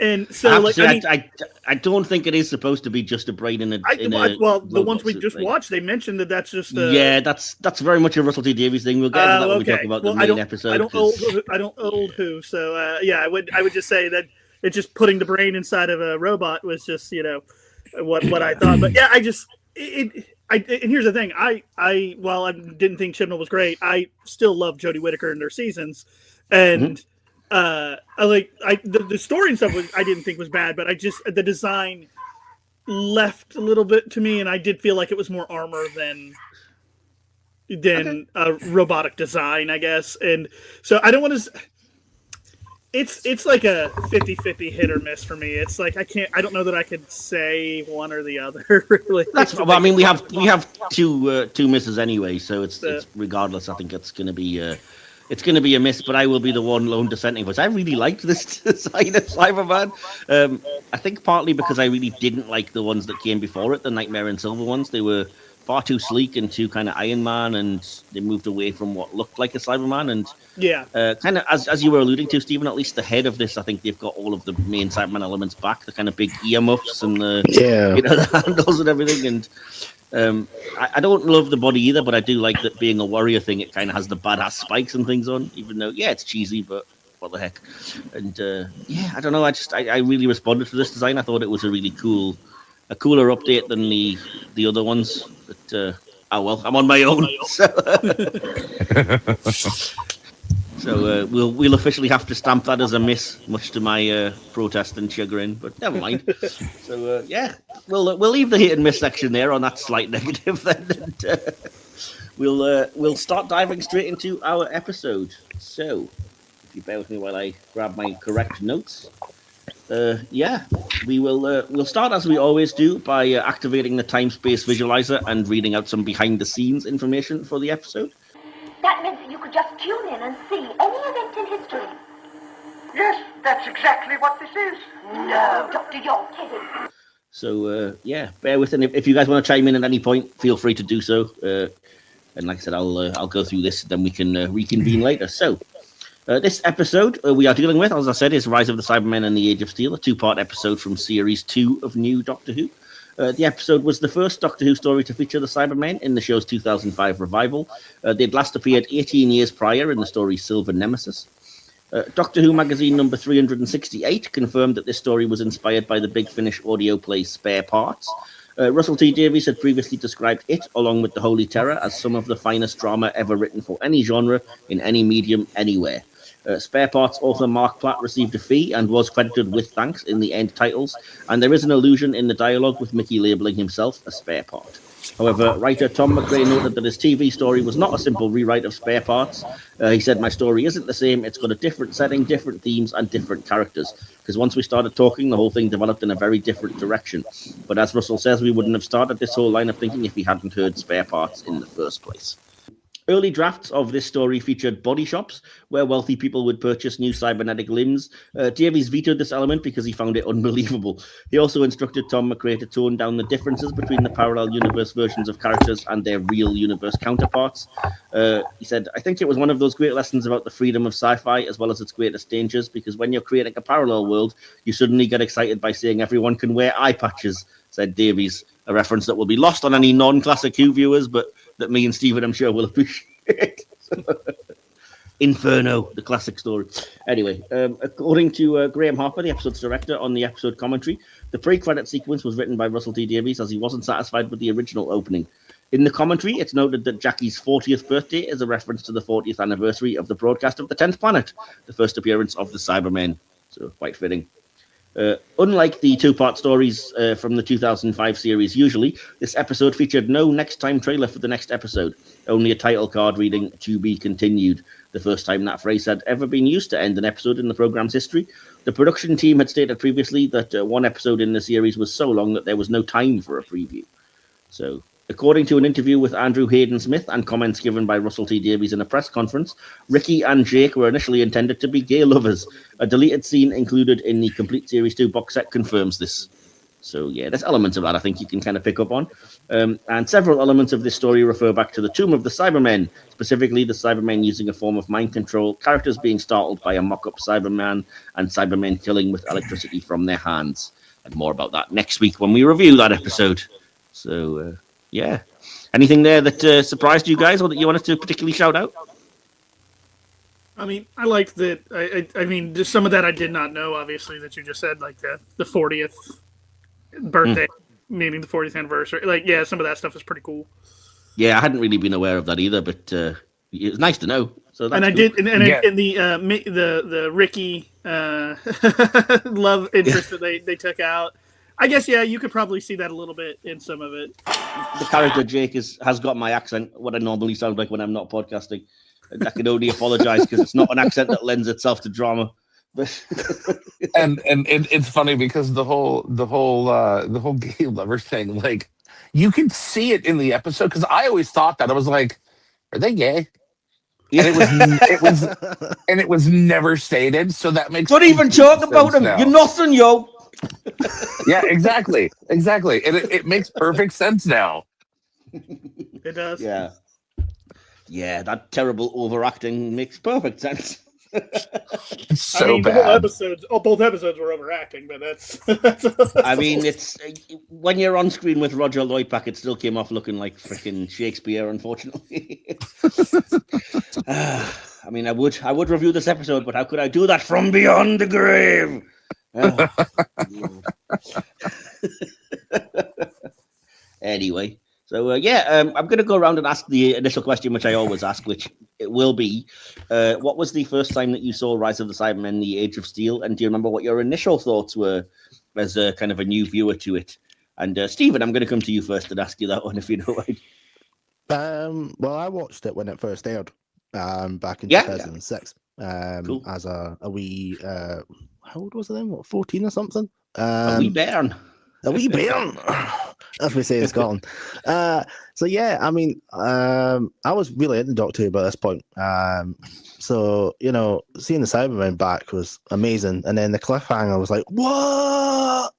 And so, like, I don't think it is supposed to be just a brain in a. The ones we just watched, they mentioned that that's just. Yeah, that's very much a Russell T Davies thing. We'll get into that when we talk about the main episode. I don't old Who, so yeah, I would just say that it's just putting the brain inside of a robot was just what I thought. But yeah, and here's the thing, while I didn't think Chibnall was great, I still love Jodie Whittaker in their seasons, and. The story and stuff I didn't think was bad, but the design left a little bit to me, and I did feel like it was more armor than a robotic design, I guess. And so I don't want to. It's like a 50-50 hit or miss for me. It's like I don't know that I could say one or the other. Really, I mean, we have two misses anyway, so it's regardless. I think it's going to be. It's going to be a miss, but I will be the one lone dissenting voice. I really liked this design of Cyberman. I think partly because I really didn't like the ones that came before it, the Nightmare and Silver ones. They were far too sleek and too kind of Iron Man, and they moved away from what looked like a Cyberman. And kind of as you were alluding to, Stephen, at least the head of this, I think they've got all of the main Cyberman elements back, the kind of big earmuffs and the handles and everything. And I don't love the body either, but I do like that being a warrior thing. It kind of has the badass spikes and things on, even though it's cheesy, but what the heck. And I don't know. I really responded to this design. I thought it was a cooler update than the other ones. But I'm on my own. So we'll officially have to stamp that as a miss, much to my protest and chagrin. But never mind. So we'll leave the hit and miss section there on that slight negative. Then and, we'll start diving straight into our episode. So if you bear with me while I grab my correct notes. We'll start as we always do by activating the time-space visualizer and reading out some behind-the-scenes information for the episode. That meant that you could just tune in and see any event in history. Yes, that's exactly what this is. No, Doctor, you're kidding. So, bear with it. If you guys want to chime in at any point, feel free to do so. And like I said, I'll go through this, then we can reconvene later. So, this episode we are dealing with, as I said, is Rise of the Cybermen and the Age of Steel, a 2-part episode from Series 2 of New Doctor Who. The episode was the first Doctor Who story to feature the Cybermen in the show's 2005 revival. They'd last appeared 18 years prior in the story Silver Nemesis. Doctor Who magazine number 368 confirmed that this story was inspired by the Big Finish audio play Spare Parts. Russell T Davies had previously described it, along with The Holy Terror, as some of the finest drama ever written for any genre, in any medium, anywhere. Spare Parts author Mark Platt received a fee and was credited with thanks in the end titles, and there is an allusion in the dialogue with Mickey labelling himself a spare part. However, writer Tom McRae noted that his TV story was not a simple rewrite of Spare Parts. He said, "My story isn't the same. It's got a different setting, different themes, and different characters. Because once we started talking, the whole thing developed in a very different direction. But as Russell says, we wouldn't have started this whole line of thinking if we hadn't heard Spare Parts in the first place." Early drafts of this story featured body shops where wealthy people would purchase new cybernetic limbs. Davies vetoed this element because he found it unbelievable. He also instructed Tom McRae to tone down the differences between the parallel universe versions of characters and their real universe counterparts. He said, "I think it was one of those great lessons about the freedom of sci-fi as well as its greatest dangers, because when you're creating a parallel world, you suddenly get excited by seeing everyone can wear eye patches," said Davies, a reference that will be lost on any non-classic Who viewers, but that me and Stephen, I'm sure, will appreciate. Inferno, the classic story. Anyway, according to Graham Harper, the episode's director, on the episode commentary, the pre-credit sequence was written by Russell T Davies as he wasn't satisfied with the original opening. In the commentary, it's noted that Jackie's 40th birthday is a reference to the 40th anniversary of the broadcast of The 10th Planet, the first appearance of the Cybermen. So, quite fitting. Unlike the 2-part stories from the 2005 series usually, this episode featured no next time trailer for the next episode, only a title card reading "To be continued," the first time that phrase had ever been used to end an episode in the program's history. The production team had stated previously that one episode in the series was so long that there was no time for a preview. So According to an interview with Andrew Hayden Smith and comments given by Russell T Davies in a press conference, Ricky and Jake were initially intended to be gay lovers. A deleted scene included in the complete Series 2 box set confirms this. So, yeah, there's elements of that I think you can kind of pick up on. And several elements of this story refer back to the Tomb of the Cybermen, specifically the Cybermen using a form of mind control, characters being startled by a mock-up Cyberman, and Cybermen killing with electricity from their hands. And more about that next week when we review that episode. So, yeah. Anything there that surprised you guys or that you wanted to particularly shout out? I mean, I liked that. I mean, just some of that I did not know, obviously, that you just said, like the 40th birthday, meaning the 40th anniversary. Like, yeah, some of that stuff is pretty cool. Yeah, I hadn't really been aware of that either, but it was nice to know. So that's and I cool. did, and the Ricky love interest that they took out. I guess, yeah, you could probably see that a little bit in some of it. The character Jake has got my accent, what I normally sound like when I'm not podcasting. I can only apologize because it's not an accent that lends itself to drama. and it's funny because the whole gay lover thing, like, you can see it in the episode, because I always thought that. I was like, are they gay? Yeah. And it was never stated, so that makes don't even talk about him. Now. You're nothing, yo. Yeah, exactly. It makes perfect sense now. It does. Yeah, that terrible overacting makes perfect sense. It's so I mean, bad. both episodes were overacting, but that's I mean, it's when you're on screen with Roger Lloyd-Pack, it still came off looking like freaking Shakespeare, unfortunately. I mean, I would review this episode, but how could I do that from beyond the grave? Anyway, so I'm going to go around and ask the initial question, which I always ask, which it will be, what was the first time that you saw Rise of the Cybermen, The Age of Steel? And do you remember what your initial thoughts were as a kind of a new viewer to it? And Stephen, I'm going to come to you first and ask you that one, if you don't mind. Well, I watched it when it first aired back in 2006 cool. as a wee, how old was it then? What, 14 or something? A wee bairn. A wee bairn, as we say in Scotland. So yeah, I mean, I was really into Doctor Who by this point. So, you know, seeing the Cybermen back was amazing. And then the cliffhanger was like, what?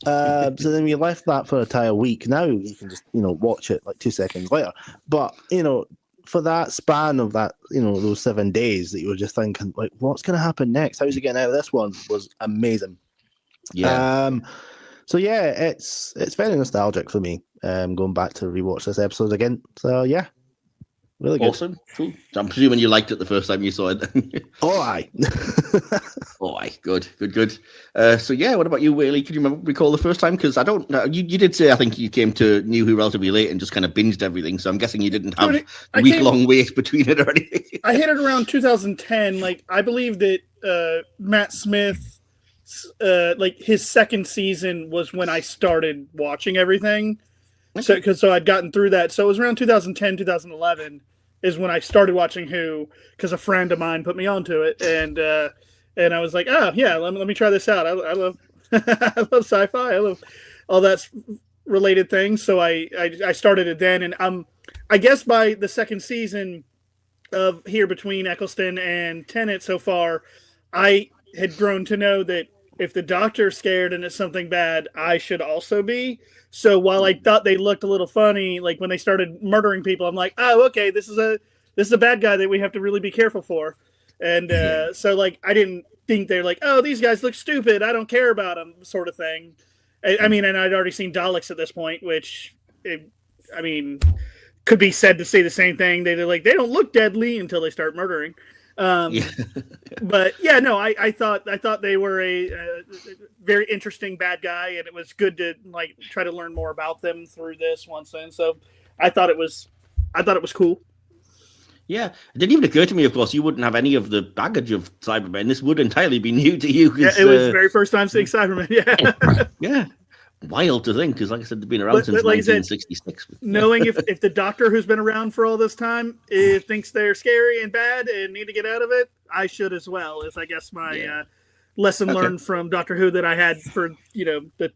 So then we left that for an entire week. Now you can just, you know, watch it like 2 seconds later. But, you know, for that span of that, you know, those 7 days that you were just thinking, like, what's going to happen next? How's he getting out of this one? Was amazing. Yeah. So yeah, it's very nostalgic for me. Going back to rewatch this episode again. So yeah, really good. Awesome. Cool. So I'm presuming you liked it the first time you saw it. Oh, aye. Oh, aye. Good. So yeah, what about you, Whaley? Could you recall the first time? Because I don't know. You did say I think you came to NuWho relatively late and just kind of binged everything. So I'm guessing you didn't have a week-long wait between it or anything. I hit it around 2010. Like, I believe that Matt Smith, like, his second season was when I started watching everything. Okay. So I'd gotten through that. So it was around 2010, 2011 is when I started watching Who, because a friend of mine put me onto it, and I was like, oh yeah, let me try this out. I love I love sci-fi. I love all that related things. So I started it then, and I guess by the second season of Here Between Eccleston and Tennant so far, I had grown to know that if the Doctor's scared and it's something bad, I should also be. So while I thought they looked a little funny, like when they started murdering people, I'm like, oh, okay, this is a bad guy that we have to really be careful for. And so, like, I didn't think they're like, oh, these guys look stupid, I don't care about them, sort of thing. I mean, and I'd already seen Daleks at this point, which, could be said to say the same thing. They're like, they don't look deadly until they start murdering. But yeah, no, I thought they were a very interesting bad guy, and it was good to like try to learn more about them through this once in. So I thought it was cool. Yeah, it didn't even occur to me. Of course, you wouldn't have any of the baggage of Cybermen. This would entirely be new to you. Yeah, it was the very first time seeing Cybermen. Yeah, yeah. Wild to think, because like I said, they've been around since 1966. Knowing if the Doctor, who's been around for all this time, thinks they're scary and bad and need to get out of it, I should as well. Is I guess my lesson learned from Doctor Who that I had for the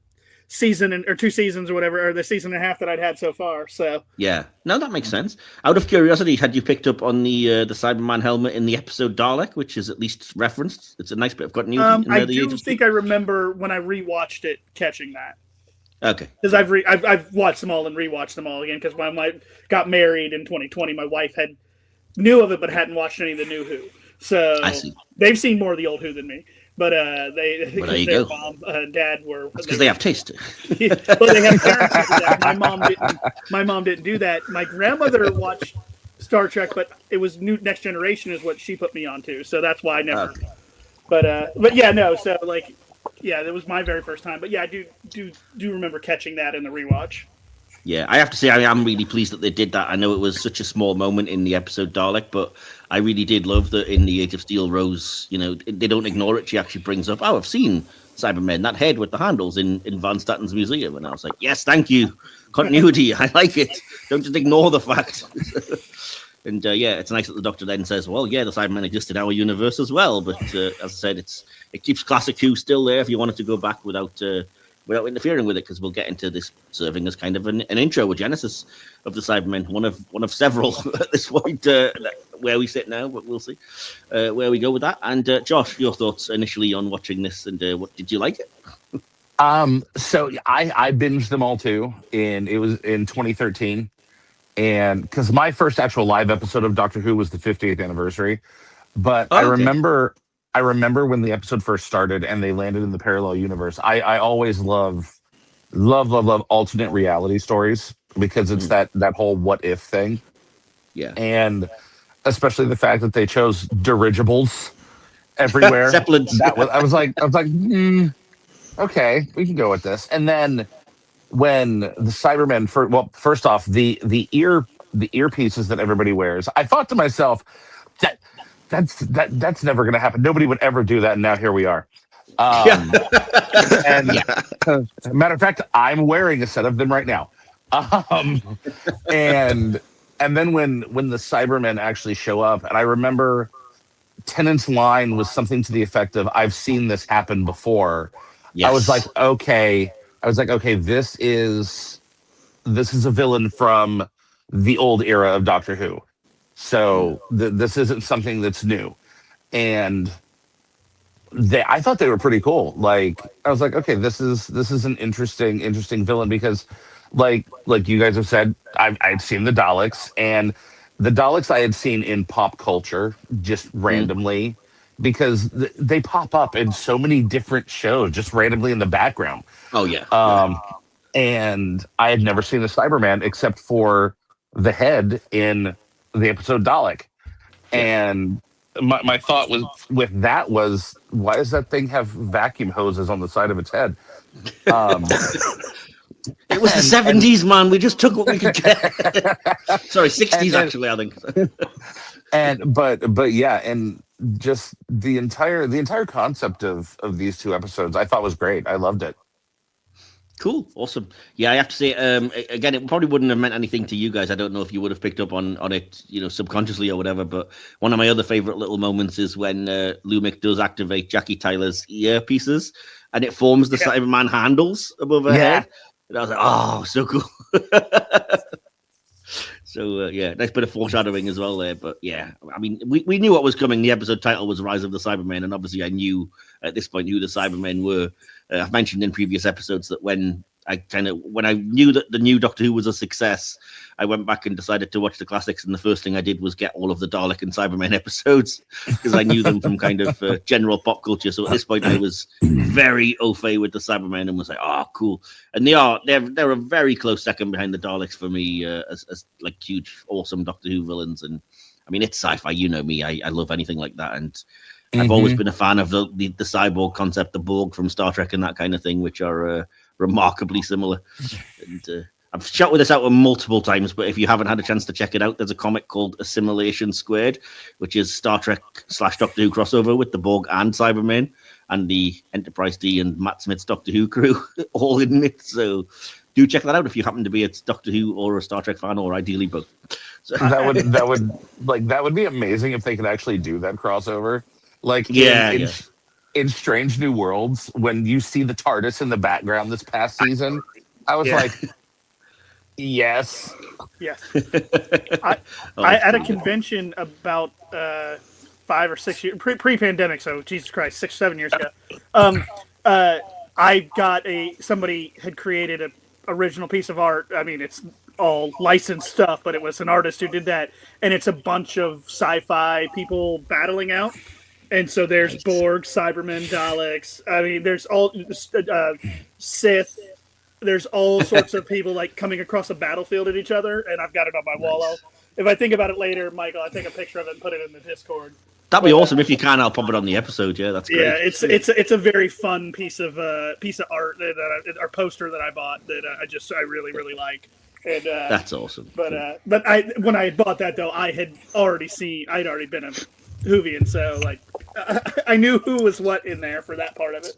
season or 2 seasons or whatever, or the season and a half that I'd had so far. So yeah, no, that makes sense. Out of curiosity, had you picked up on the Cyberman helmet in the episode Dalek, which is at least referenced? It's a nice bit of continuity. I do think I remember when I rewatched it catching that. Okay. Because I've watched them all and rewatched them all again. Because when I got married in 2020, my wife knew of it but hadn't watched any of the NuWho. So I see. They've seen more of the old Who than me. But there you their go. mom and dad were because they have taste. Well, they have parents who do that. My mom didn't do that. My grandmother watched Star Trek, but it was Next Generation is what she put me onto. So that's why I never. Okay. But yeah, no. So like, yeah, that was my very first time. But yeah, I do remember catching that in the rewatch. Yeah, I have to say I am really pleased that they did that. I know it was such a small moment in the episode Dalek, but I really did love that in the Age of Steel, Rose, they don't ignore it. She actually brings up, I've seen Cybermen, that head with the handles in Van Statten's museum. And I was like, yes, thank you. Continuity, I like it. Don't just ignore the fact. And yeah, it's nice that the Doctor then says, well, yeah, the Cybermen exist in our universe as well. But as I said, it keeps classic Who still there if you wanted to go back without interfering with it, because we'll get into this serving as kind of an intro, a genesis of the Cybermen, one of several at this point where we sit now, but we'll see where we go with that. And Josh, your thoughts initially on watching this, and what did you like it? So I binged them all too. It was in 2013, and because my first actual live episode of Doctor Who was the 50th anniversary, but I remember when the episode first started and they landed in the parallel universe. I always love alternate reality stories because it's that whole what if thing. Yeah. And especially the fact that they chose dirigibles everywhere. Zeppelins. I was like, okay, we can go with this. And then when the Cybermen, first off, the earpieces that everybody wears, I thought to myself, that's never going to happen. Nobody would ever do that, and now here we are. And matter of fact, I'm wearing a set of them right now. And then when the Cybermen actually show up, and I remember Tennant's line was something to the effect of, "I've seen this happen before." Yes. I was like, okay, this is a villain from the old era of Doctor Who. So this isn't something that's new. And I thought they were pretty cool. Like, I was like, okay, this is an interesting villain, because like you guys have said, I'd seen the Daleks, and the Daleks I had seen in pop culture just randomly, because they pop up in so many different shows just randomly in the background. Oh yeah. And I had never seen the Cyberman except for the head in the episode Dalek. And my thought was, why does that thing have vacuum hoses on the side of its head? It was the 70s, man. We just took what we could get. Sorry, 60s actually, I think. But yeah, and just the entire concept of these two episodes I thought was great. I loved it. Cool, awesome. Yeah, I have to say, again, it probably wouldn't have meant anything to you guys. I don't know if you would have picked up on it, subconsciously or whatever. But one of my other favorite little moments is when Lumic does activate Jackie Tyler's earpieces, and it forms the Cyberman handles above her head. And I was like, oh, so cool. So, nice bit of foreshadowing as well there. But yeah, I mean, we knew what was coming. The episode title was Rise of the Cybermen. And obviously I knew at this point who the Cybermen were. I've mentioned in previous episodes that when I knew that the new Doctor Who was a success, I went back and decided to watch the classics. And the first thing I did was get all of the Dalek and Cybermen episodes, because I knew them from kind of general pop culture. So at this point, I was very au fait with the Cybermen and was like, oh, cool. And they're a very close second behind the Daleks for me as like huge, awesome Doctor Who villains. And I mean, it's sci-fi. You know me. I love anything like that. And I've always been a fan of the cyborg concept, the Borg from Star Trek and that kind of thing, which are remarkably similar. And I've shouted this out multiple times, but if you haven't had a chance to check it out, there's a comic called Assimilation Squared, which is Star Trek / Doctor Who crossover with the Borg and Cybermen and the Enterprise D and Matt Smith's Doctor Who crew all in it. So do check that out if you happen to be a Doctor Who or a Star Trek fan, or ideally both. So that would be amazing if they could actually do that crossover. Like in Strange New Worlds, when you see the TARDIS in the background this past season, I was like, yes. Yes. I at a convention about 5 or 6 years pre-pandemic, so Jesus Christ, 6-7 years ago. I got somebody had created a original piece of art. I mean, it's all licensed stuff, but it was an artist who did that, and it's a bunch of sci-fi people battling out. And so there's Borg, Cybermen, Daleks. I mean, there's all Sith. There's all sorts of people like coming across a battlefield at each other, and I've got it on my wall. If I think about it later, Michael, I'll take a picture of it and put it in the Discord. That'd be awesome. If you can, I'll pop it on the episode. Yeah, that's great. Yeah, it's a very fun piece of art or poster that I bought that I really like. And that's awesome. But when I bought that though, I'd already been a Whovian, so like I knew who was what in there for that part of it.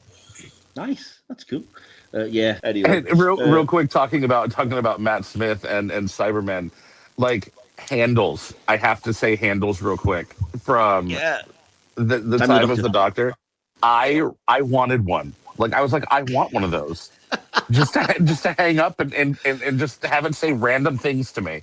Nice, that's cool. Yeah. Anyway, real quick, talking about Matt Smith and Cybermen, like handles. I have to say handles real quick from the time of the Doctor. I wanted one. Like I was like, I want one of those, just to hang up and just have it say random things to me.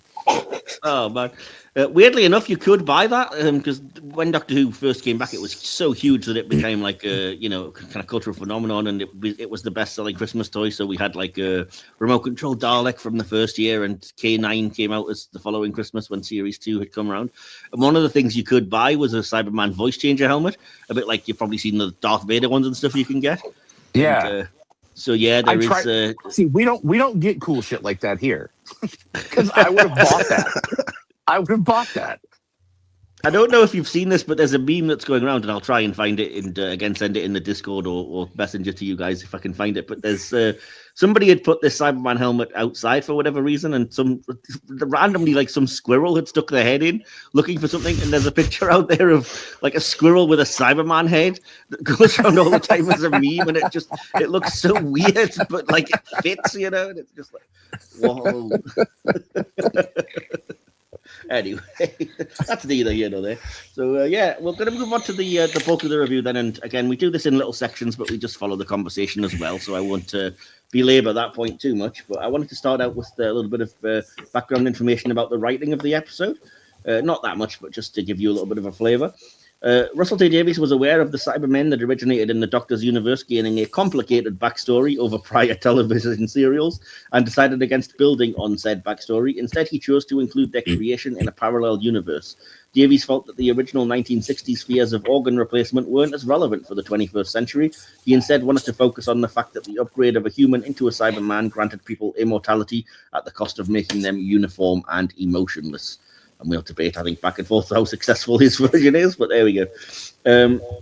Oh man. Weirdly enough, you could buy that because when Doctor Who first came back, it was so huge that it became like a kind of cultural phenomenon, and it was the best-selling Christmas toy. So we had like a remote control Dalek from the first year, and K9 came out as the following Christmas when Series 2 had come around. And one of the things you could buy was a Cyberman voice changer helmet, a bit like you've probably seen the Darth Vader ones and stuff you can get. Yeah. And, so yeah, there is. See, we don't get cool shit like that here, because I would have bought that. I would have bought that. I don't know if you've seen this, but there's a meme that's going around, and I'll try and find it and again send it in the Discord or Messenger to you guys if I can find it. But there's somebody had put this Cyberman helmet outside for whatever reason, and randomly like some squirrel had stuck their head in looking for something, and there's a picture out there of like a squirrel with a Cyberman head that goes around all the time as a meme, and it looks so weird, but like it fits, and it's just like whoa. Anyway, that's neither here nor there. So we're going to move on to the bulk of the review then. And again, we do this in little sections, but we just follow the conversation as well. So I won't belabor that point too much. But I wanted to start out with a little bit of background information about the writing of the episode. Not that much, but just to give you a little bit of a flavour. Russell T Davies was aware of the Cybermen that originated in the Doctor's universe, gaining a complicated backstory over prior television serials, and decided against building on said backstory. Instead, he chose to include their creation in a parallel universe. Davies felt that the original 1960s fears of organ replacement weren't as relevant for the 21st century. He instead wanted to focus on the fact that the upgrade of a human into a Cyberman granted people immortality at the cost of making them uniform and emotionless. And we'll debate, I think, back and forth how successful his version is, but there we go.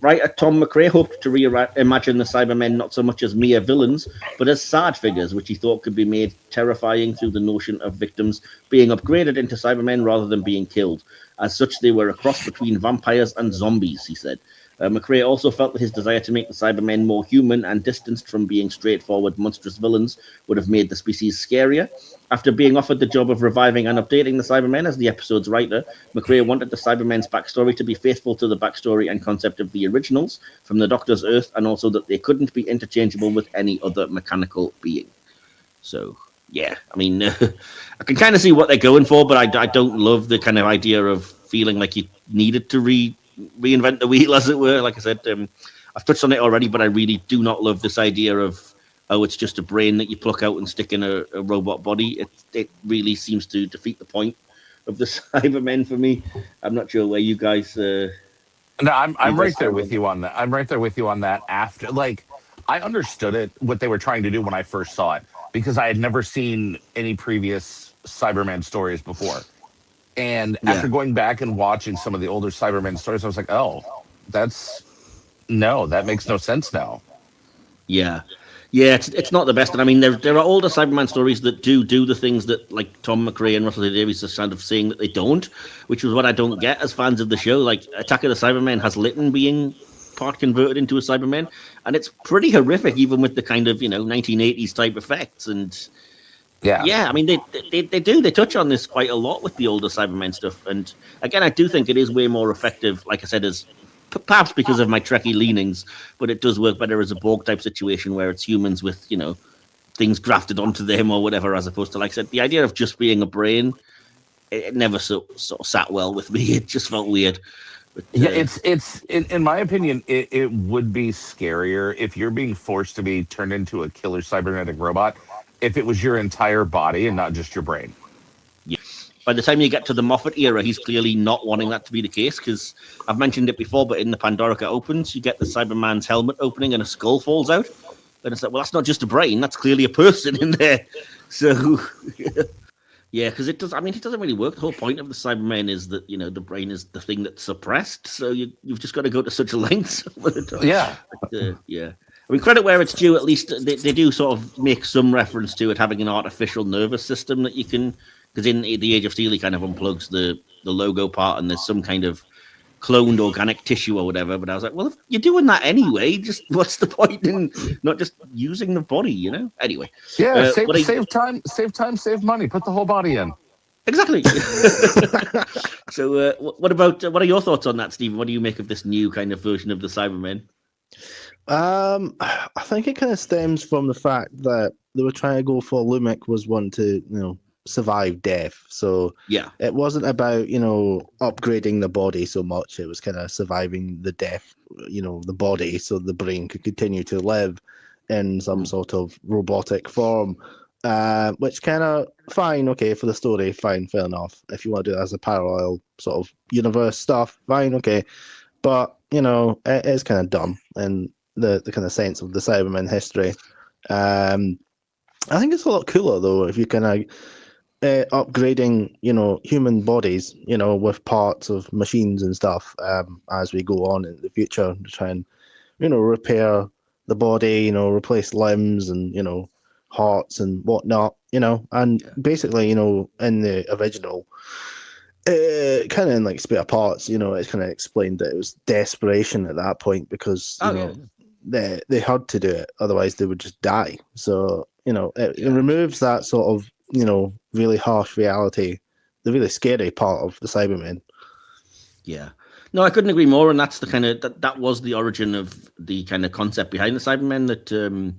Writer Tom McRae hoped to reimagine the Cybermen not so much as mere villains, but as sad figures, which he thought could be made terrifying through the notion of victims being upgraded into Cybermen rather than being killed. As such, they were a cross between vampires and zombies, he said. McRae also felt that his desire to make the Cybermen more human and distanced from being straightforward, monstrous villains would have made the species scarier. After being offered the job of reviving and updating the Cybermen as the episode's writer, McRae wanted the Cybermen's backstory to be faithful to the backstory and concept of the originals from the Doctor's Earth, and also that they couldn't be interchangeable with any other mechanical being. So, yeah, I mean, I can kind of see what they're going for, but I don't love the kind of idea of feeling like you needed to reinvent the wheel, as it were. Like I said, I've touched on it already, but I really do not love this idea of, oh, it's just a brain that you pluck out and stick in a robot body. It really seems to defeat the point of the Cybermen for me. I'm not sure where you guys... No, I'm right there with you on that. I'm right there with you on that. After, like, I understood what they were trying to do when I first saw it, because I had never seen any previous Cyberman stories before. And after going back and watching some of the older Cybermen stories, I was like, oh, that makes no sense now. Yeah. Yeah, it's not the best. And I mean, there are older Cyberman stories that do the things that like Tom McRae and Russell T Davies are kind of saying that they don't, which is what I don't get as fans of the show. Like Attack of the Cybermen has Lytton being part converted into a Cyberman, and it's pretty horrific, even with the kind of 1980s type effects. And yeah, I mean they touch on this quite a lot with the older Cybermen stuff. And again, I do think it is way more effective, like I said, as perhaps because of my Trekkie leanings, but it does work better as a Borg type situation where it's humans with, things grafted onto them or whatever, as opposed to, like I said, the idea of just being a brain, it never sort of sat well with me. It just felt weird. But, it's in my opinion, it would be scarier if you're being forced to be turned into a killer cybernetic robot if it was your entire body and not just your brain. Yeah. By the time you get to the Moffat era, he's clearly not wanting that to be the case, because I've mentioned it before, but in the Pandorica opens, you get the Cyberman's helmet opening and a skull falls out. And it's like, well, that's not just a brain, that's clearly a person in there. So, yeah, because it doesn't really work. The whole point of the Cybermen is that, the brain is the thing that's suppressed. So you've just got to go to such a length. Yeah. But, yeah. I mean, credit where it's due, at least they do sort of make some reference to it having an artificial nervous system that you can, because in the Age of Steel, he kind of unplugs the logo part and there's some kind of cloned organic tissue or whatever. But I was like, well, if you're doing that anyway, just what's the point in not just using the body, Anyway. Yeah, save time, save money. Put the whole body in. Exactly. So what are your thoughts on that, Stephen? What do you make of this new kind of version of the Cybermen? I think it kind of stems from the fact that they were trying to go for Lumic was one to, survive death. So yeah, it wasn't about, upgrading the body so much. It was kind of surviving the death, the body, so the brain could continue to live in some sort of robotic form. Which kind of fine, okay, for the story, fine, fair enough. If you want to do it as a parallel sort of universe stuff, fine, okay. But, it is kind of dumb in the kind of sense of the Cybermen history. I think it's a lot cooler, though, if you kind of upgrading, human bodies, with parts of machines and stuff as we go on in the future to try and, repair the body, replace limbs and, hearts and whatnot, and basically, in the original, kind of in like spare parts, it's kind of explained that it was desperation at that point because, they had to do it, otherwise they would just die. So, it removes that sort of, really harsh reality, the really scary part of the Cybermen. Yeah. No, I couldn't agree more. And that's the kind of, that was the origin of the kind of concept behind the Cybermen, that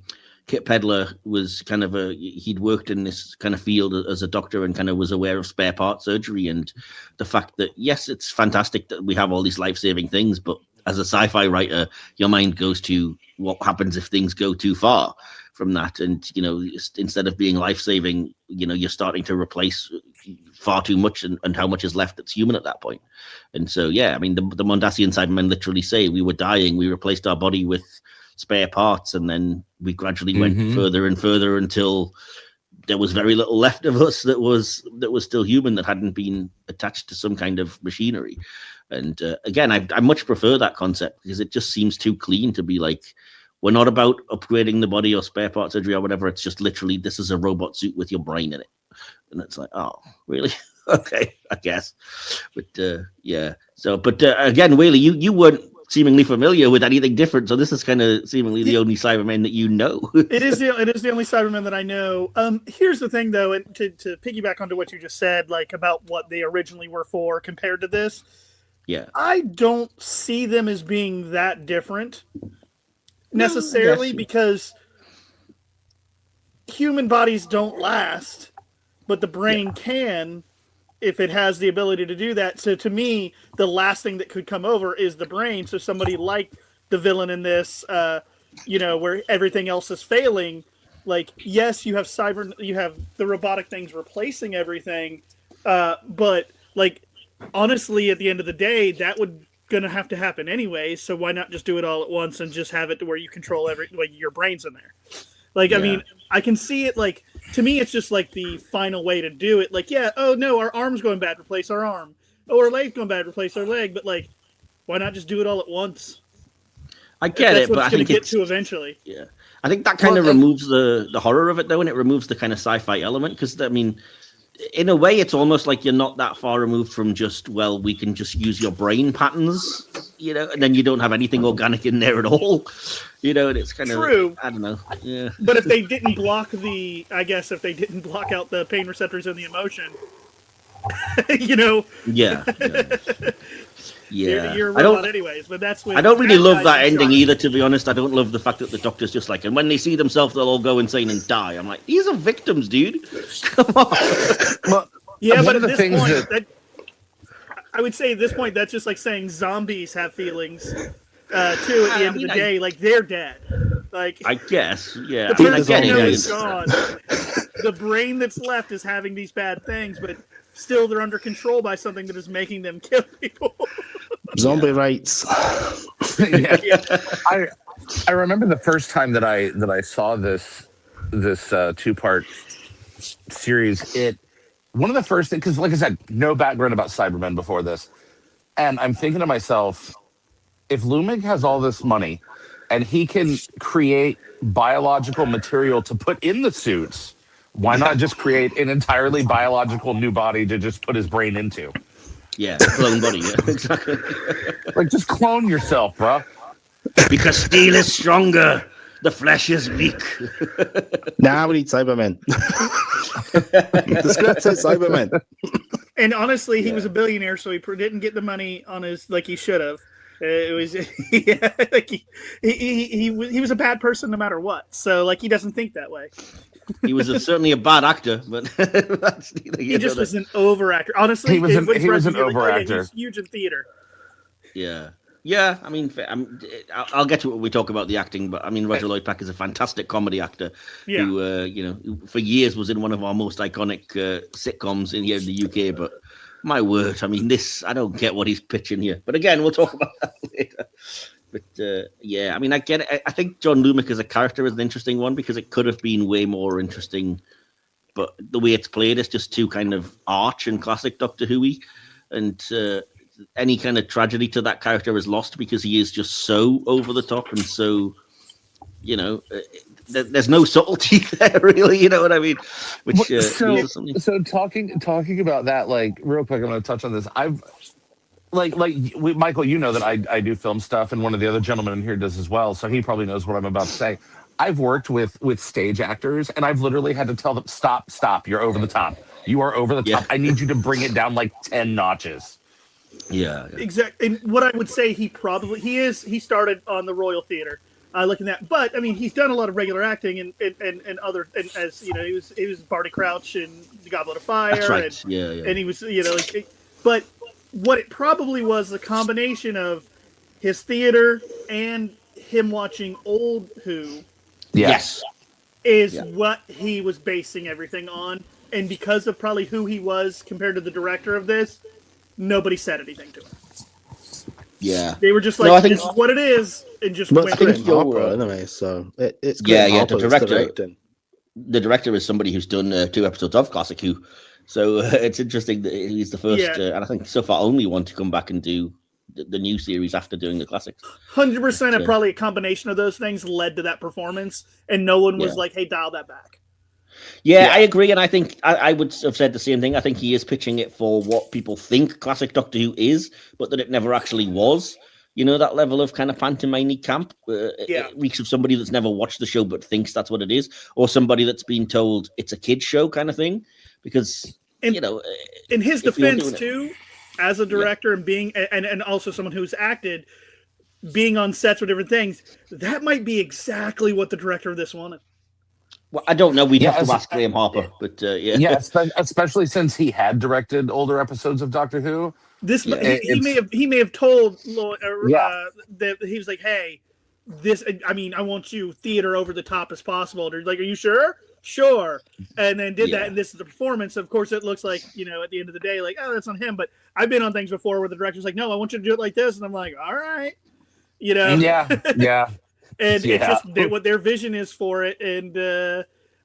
Kit Pedler was kind of he'd worked in this kind of field as a doctor and kind of was aware of spare part surgery and the fact that, yes, it's fantastic that we have all these life-saving things, but as a sci-fi writer, your mind goes to what happens if things go too far from that. And, instead of being life-saving, you're starting to replace far too much and how much is left that's human at that point. And so, yeah, I mean, the Mondasian Cybermen literally say we were dying, we replaced our body with spare parts, and then we gradually went further and further until there was very little left of us that was still human, that hadn't been attached to some kind of machinery. And again, I much prefer that concept because it just seems too clean to be like, we're not about upgrading the body or spare part surgery or whatever. It's just literally, this is a robot suit with your brain in it. And it's like, oh, really? Okay, I guess. But yeah. So, but again, Whaley, you weren't seemingly familiar with anything different. So this is kind of seemingly the only Cybermen that you know. It is the only Cybermen that I know. Here's the thing, though, and to piggyback onto what you just said, like about what they originally were for compared to this. Yeah, I don't see them as being that different necessarily, because human bodies don't last, but the brain can if it has the ability to do that. So to me, the last thing that could come over is the brain. So somebody like the villain in this, where everything else is failing, like, yes, you have the robotic things replacing everything, but like, honestly, at the end of the day, that would gonna have to happen anyway. So why not just do it all at once and just have it to where you control your brain's in there? Like, I mean, I can see it, like, to me, it's just like the final way to do it. Like, yeah, oh no, our arm's going bad, replace our arm. Oh, our leg's going bad, replace our leg. But like, why not just do it all at once? I get it, but I think it's to eventually. Yeah, I think that kind of removes the horror of it, though, and it removes the kind of sci-fi element. Because I mean, in a way, it's almost like you're not that far removed from just, well, we can just use your brain patterns, and then you don't have anything organic in there at all, and it's kind of true. I don't know. Yeah. But if they didn't block out the pain receptors and the emotion, Yeah. Yeah, You're a I robot don't. anyways, but that's when I don't really bad love guys that in ending charge. either. To be honest, I don't love the fact that the Doctor's just like, and when they see themselves, they'll all go insane and die. I'm like, these are victims, dude. Come on. Well, Yeah, one but of at the this things point, that- I would say at this point, that's just like saying zombies have feelings too. At the end of the day, like they're dead. Like I guess, yeah. the I mean, I person get you it. know I is understand. gone. The brain that's left is having these bad things, but still they're under control by something that is making them kill people. Zombie rights. yeah. I remember the first time that I saw this 2-part series. One of the first things, because like I said, no background about Cybermen before this, and I'm thinking to myself, if Lumig has all this money and he can create biological material to put in the suits, why not just create an entirely biological new body to just put his brain into? Yeah, clone body. Yeah, exactly. Like, just clone yourself, bro. Because steel is stronger, the flesh is weak. Nah, we need Cybermen. The script says Cybermen. And honestly, he was a billionaire, so he didn't get the money on his like he should have. It was yeah, like he was a bad person no matter what. So like he doesn't think that way. He was certainly a bad actor, but that's He just was an over actor. Honestly, He was an Woodford, over you're like, actor. He's huge in theater. Yeah. Yeah, I mean, I'll get to it when we talk about the acting, but I mean, Roger Lloyd Pack is a fantastic comedy actor Yeah. who, for years was in one of our most iconic sitcoms in here in the UK. But my word, I mean, I don't get what he's pitching here. But again, we'll talk about that later. But yeah, I mean, I get it. I think John Lumick as a character is an interesting one because it could have been way more interesting. But the way it's played is just too kind of arch and classic Doctor Who-y. And any kind of tragedy to that character is lost because he is just so over the top and so, there's no subtlety there, really. You know what I mean? Which so talking about that, like real quick, I'm going to touch on this. I've Michael, you know that I do film stuff, and one of the other gentlemen in here does as well. So he probably knows what I'm about to say. I've worked with stage actors, and I've literally had to tell them, stop, you're over the top. You are over the top. I need you to bring it down like 10 notches. Yeah. Exactly. And what I would say he started on the Royal Theatre, looking at, but I mean he's done a lot of regular acting and other, and as you know he was Barty Crouch and The Goblet of Fire. That's right. And he was but what it probably was a combination of his theater and him watching old Who. Yes. Is what he was basing everything on, and because of probably who he was compared to the director of this. Nobody said anything to him. Yeah, they were just like, "This is what it is," and just went. It's Harper anyway, so it's Harper, the director is somebody who's done 2 episodes of Classic Who, so it's interesting that he's the first, and I think so far only one to come back and do the new series after doing the classics. 100%, and probably a combination of those things led to that performance, and no one was like, "Hey, dial that back." Yeah, I agree, and I think I would have said the same thing. I think he is pitching it for what people think classic Doctor Who is, but that it never actually was. You know, that level of kind of pantomime camp. It reeks of somebody that's never watched the show but thinks that's what it is, or somebody that's been told it's a kid's show kind of thing. Because, in his defense, too, as a director and being, and also someone who's acted, being on sets with different things, that might be exactly what the director of this wanted. Well, I don't know. We'd have to ask Graham Harper, but yeah, especially since he had directed older episodes of Doctor Who. He may have told that he was like, "Hey, this. I mean, I want you theater over the top as possible." They're like, "Are you sure?" Sure, and then did that, and this is the performance. Of course, it looks like at the end of the day, like, oh, that's on him. But I've been on things before where the director's like, "No, I want you to do it like this," and I'm like, "All right," yeah. And it's just what their vision is for it, and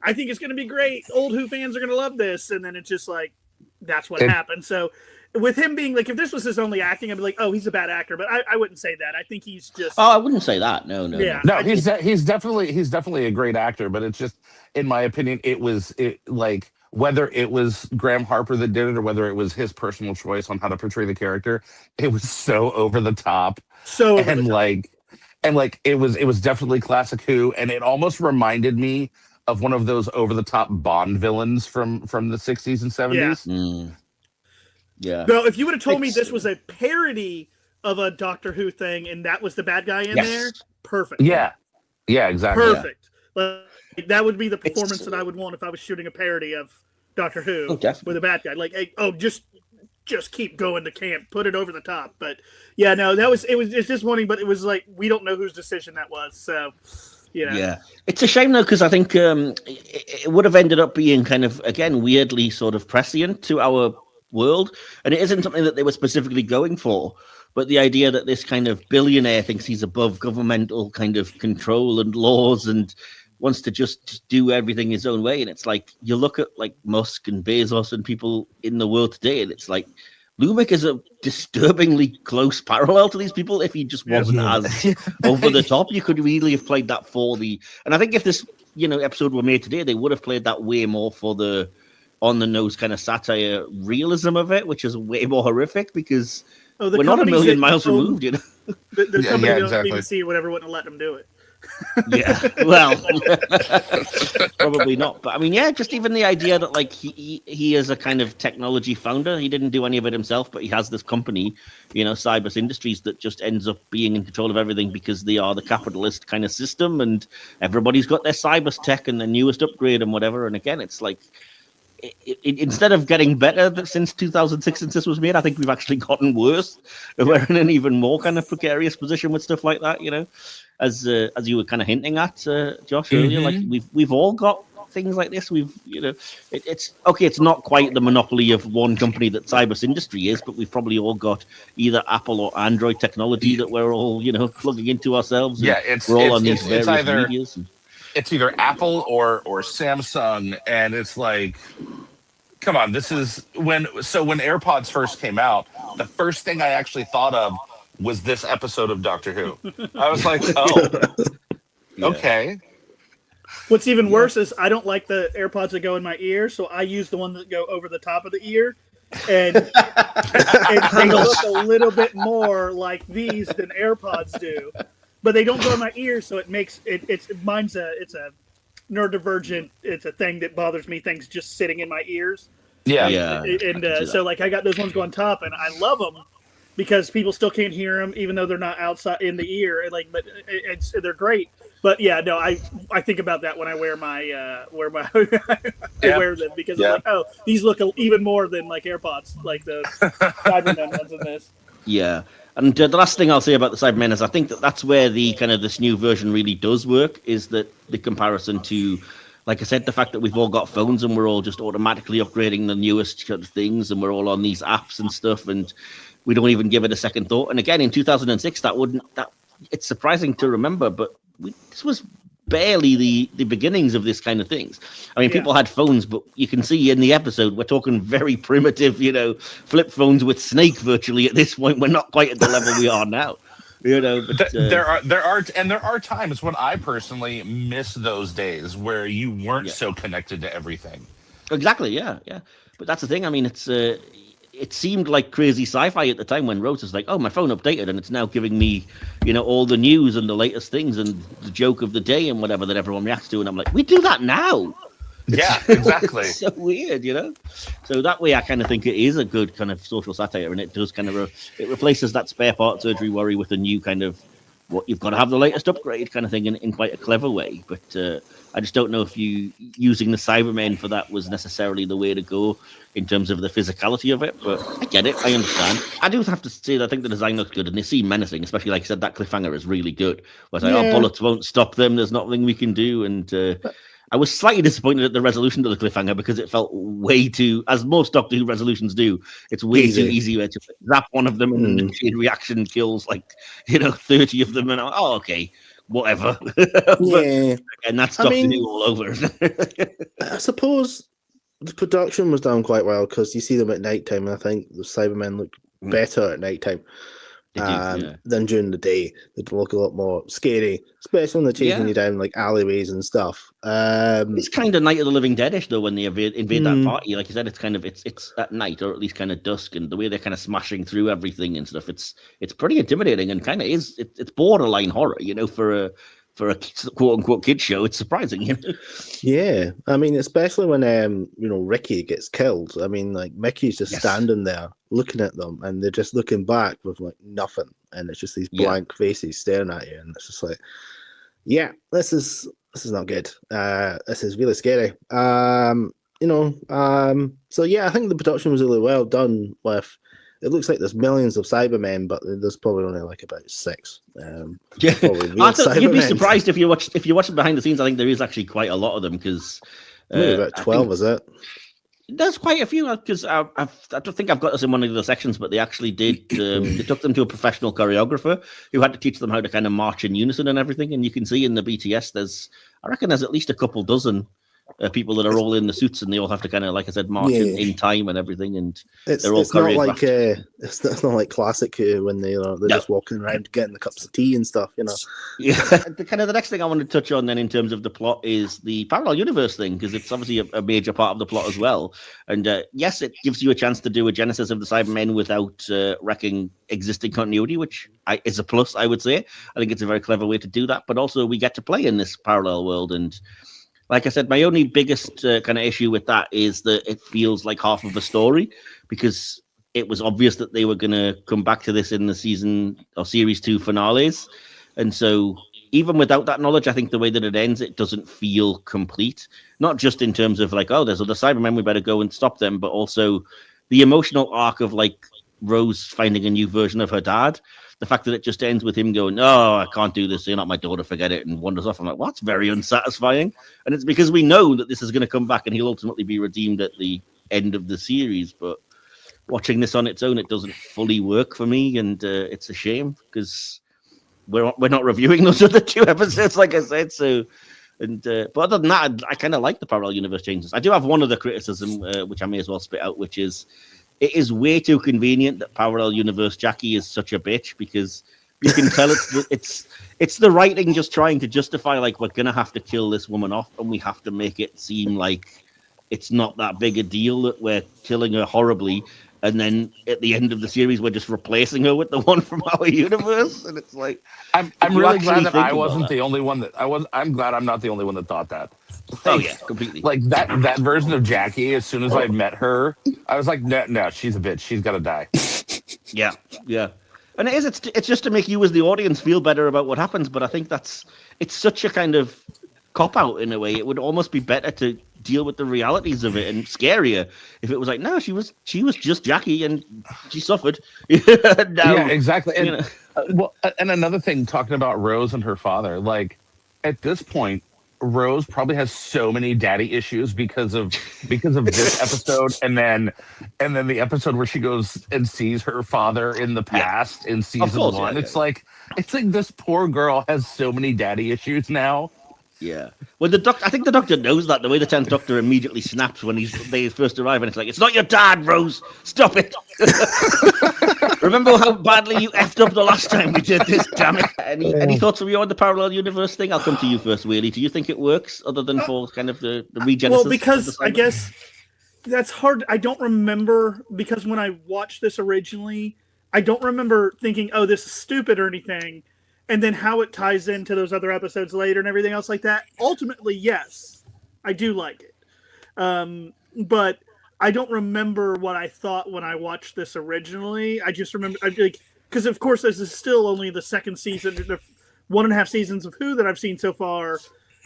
I think it's going to be great. Old Who fans are going to love this, and then it's just like that's what happened. So with him being like, if this was his only acting, I'd be like, oh, he's a bad actor, but I wouldn't say that. I think he's just. Oh, I wouldn't say that. No. He's definitely a great actor, but it's just, in my opinion, like whether it was Graham Harper that did it or whether it was his personal choice on how to portray the character, it was so over the top. It was definitely classic Who, and it almost reminded me of one of those over the top Bond villains from the 60s and 70s. Yeah. No, if you would have told me this was a parody of a Doctor Who thing, and that was the bad guy in Yes. there, perfect. Yeah, exactly. Perfect. Like, that would be the performance that I would want if I was shooting a parody of Doctor Who with a bad guy. Like, hey, just keep going to camp, put it over the top. But yeah, no, it's disappointing, but it was like, we don't know whose decision that was. So, Yeah, it's a shame though, because I think it would have ended up being kind of, again, weirdly sort of prescient to our world, and it isn't something that they were specifically going for. But the idea that this kind of billionaire thinks he's above governmental kind of control and laws and wants to just do everything his own way. And it's like, you look at like Musk and Bezos and people in the world today, and it's like, Lumic is a disturbingly close parallel to these people. If he just wasn't as over the top, you could really have played that for the. And I think if this, episode were made today, they would have played that way more for the on the nose kind of satire realism of it, which is way more horrific because we're not a million miles removed, The company BBC or whatever wouldn't have let them do it. Yeah, well, probably not. But I mean, yeah, just even the idea that like he is a kind of technology founder. He didn't do any of it himself, but he has this company, Cybers Industries, that just ends up being in control of everything because they are the capitalist kind of system, and everybody's got their cybers tech and the newest upgrade and whatever. And again, it's like, instead of getting better since 2006 since this was made, I think we've actually gotten worse. We're in an even more kind of precarious position with stuff like that, as you were kind of hinting at, Josh, earlier. Like we've all got things like this. It's okay, it's not quite the monopoly of one company that Cybers Industry is, but we've probably all got either Apple or Android technology that we're all plugging into ourselves. Yeah, we're all on these various medias. It's either Apple or Samsung, and it's like, come on, this is when AirPods first came out, the first thing I actually thought of was this episode of Doctor Who. I was like, oh, okay. What's even worse is I don't like the AirPods that go in my ear, so I use the one that go over the top of the ear, and they look a little bit more like these than AirPods do. But they don't go in my ear, so it makes it's a neurodivergent. It's a thing that bothers me. Things just sitting in my ears. Yeah. And so like I got those ones going top, and I love them because people still can't hear them, even though they're not outside in the ear. And like, but they're great. But yeah, no, I think about that when I wear my wear them because I'm like, oh, these look even more than like AirPods, like the Cybermen ones in this. Yeah. And the last thing I'll say about the Cybermen is I think that's where the kind of this new version really does work, is that the comparison to, like I said, the fact that we've all got phones and we're all just automatically upgrading the newest kind of things and we're all on these apps and stuff and we don't even give it a second thought. And again, in 2006, it's surprising to remember, but this was barely the beginnings of this kind of things. I mean, people had phones, but you can see in the episode, we're talking very primitive, flip phones with Snake virtually at this point. We're not quite at the level we are now, But, there are times when I personally miss those days where you weren't so connected to everything. Exactly, yeah. But that's the thing. I mean, it seemed like crazy sci-fi at the time when Rose was like, oh, my phone updated and it's now giving me, all the news and the latest things and the joke of the day and whatever that everyone reacts to. And I'm like, we do that now. Yeah, exactly. It's so weird, So that way I kind of think it is a good kind of social satire, and it does kind of, it replaces that spare part surgery worry with a new kind of, what you've got to have the latest upgrade kind of thing in quite a clever way. But I just don't know if using the Cybermen for that was necessarily the way to go in terms of the physicality of it. But I get it. I understand. I do have to say that I think the design looks good and they seem menacing, especially like I said, that cliffhanger is really good. Where it's like, oh, bullets won't stop them. There's nothing we can do. And I was slightly disappointed at the resolution to the cliffhanger because it felt way too, as most Doctor Who resolutions do, it's way too easy to zap one of them and the chain reaction kills 30 of them. And okay, whatever. And that's Doctor Who all over. I suppose the production was done quite well because you see them at nighttime, and I think the Cybermen look better at nighttime than during the day. They look a lot more scary, especially when they're chasing you down like alleyways and stuff. It's kind of Night of the Living Deadish though when they invade that party. Like you said, it's kind of it's at night or at least kind of dusk, and the way they're kind of smashing through everything and stuff. It's pretty intimidating and kind of it's borderline horror, for a quote unquote kid show, it's surprising. You know? Yeah, I mean, especially when Ricky gets killed. I mean, like Mickey's just standing there looking at them, and they're just looking back with like nothing, and it's just these blank faces staring at you, and it's just like, yeah, this is not good. This is really scary. So yeah, I think the production was really well done. With it looks like there's millions of Cybermen, but there's probably only like about 6. You'd be surprised if you watch it behind the scenes. I think there is actually quite a lot of them because maybe about 12, is it? There's quite a few because I don't think I've got this in one of the sections, but they actually did. They took them to a professional choreographer who had to teach them how to kind of march in unison and everything. And you can see in the BTS, I reckon there's at least a couple dozen people that are all in the suits, and they all have to kind of, like I said, march in time and everything. And they're all choreographed. It's not like classic when they're just walking around getting the cups of tea and stuff, you know. Yeah. The next thing I want to touch on then in terms of the plot is the parallel universe thing, because it's obviously a major part of the plot as well. And yes, it gives you a chance to do a genesis of the Cybermen without wrecking existing continuity, which is a plus, I would say. I think it's a very clever way to do that. But also we get to play in this parallel world. And like I said, my only biggest kind of issue with that is that it feels like half of a story, because it was obvious that they were going to come back to this in the season or series 2 finales. And so even without that knowledge, I think the way that it ends, it doesn't feel complete. Not just in terms of like, oh, there's other Cybermen, we better go and stop them, but also the emotional arc of like Rose finding a new version of her dad. The fact that it just ends with him going, "Oh, I can't do this. You're not my daughter. Forget it," and wanders off. I'm like, well, that's very unsatisfying. And it's because we know that this is going to come back and he'll ultimately be redeemed at the end of the series. But watching this on its own, it doesn't fully work for me, and it's a shame because we're not reviewing those other 2 episodes, like I said. So, but other than that, I kind of like the parallel universe changes. I do have one other criticism, which I may as well spit out, which is, it is way too convenient that parallel universe Jackie is such a bitch, because you can tell it's the writing just trying to justify, like, we're gonna have to kill this woman off, and we have to make it seem like it's not that big a deal that we're killing her horribly, and then at the end of the series we're just replacing her with the one from our universe, and it's like I'm really glad that I wasn't the only one I'm glad I'm not the only one that thought that. Oh yeah, completely. Like that version of Jackie, as soon as I met her, I was like, no, she's a bitch. She's got to die. Yeah. And it's just to make you as the audience feel better about what happens. But I think it's such a kind of cop-out in a way. It would almost be better to deal with the realities of it and scarier if it was like, no, she was just Jackie and she suffered. Yeah, exactly. And, and another thing, talking about Rose and her father, like at this point, Rose probably has so many daddy issues because of this episode, and then the episode where she goes and sees her father in the past in season 1. Yeah. It's like this poor girl has so many daddy issues now. Yeah. Well, I think the doctor knows that. The way the 10th Doctor immediately snaps when they first arrive, and it's like, it's not your dad, Rose. Stop it. Remember how badly you effed up the last time we did this, damn it. Any thoughts from you on the parallel universe thing? I'll come to you first, Whaley. Do you think it works, other than for kind of the regenesis? Well, because I guess that's hard. I don't remember, because when I watched this originally, I don't remember thinking, oh, this is stupid or anything. And then how it ties into those other episodes later and everything else like that. Ultimately, yes, I do like it. But I don't remember what I thought when I watched this originally. I just remember, because of course this is still only the second season, the 1.5 seasons of Who that I've seen so far,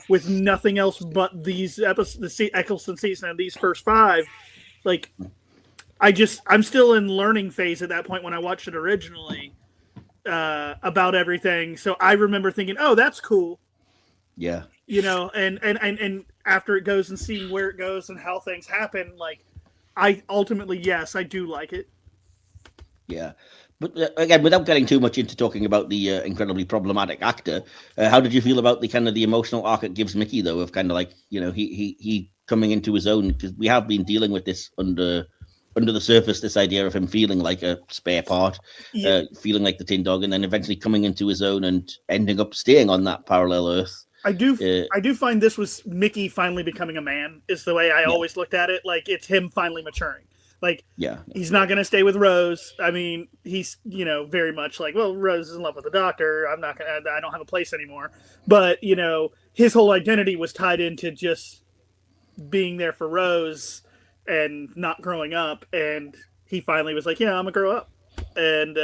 with nothing else but these episodes, the Eccleston season and these first 5. Like, I'm still in learning phase at that point when I watched it originally. About everything, so I remember thinking, "Oh, that's cool." Yeah, and after it goes and seeing where it goes and how things happen, like, I ultimately, yes, I do like it. Yeah, but again, without getting too much into talking about the incredibly problematic actor, how did you feel about the emotional arc it gives Mickey, though, of kind of like, he coming into his own, because we have been dealing with this under the surface, this idea of him feeling like a spare part, feeling like the Tin Dog, and then eventually coming into his own and ending up staying on that parallel Earth. I do find this was Mickey finally becoming a man, is the way I always looked at it. Like, it's him finally maturing. Like, Yeah. he's not going to stay with Rose. I mean, he's, very much like, well, Rose is in love with the Doctor. I don't have a place anymore. But, his whole identity was tied into just being there for Rose and not growing up. And he finally was like, I'm going to grow up. And,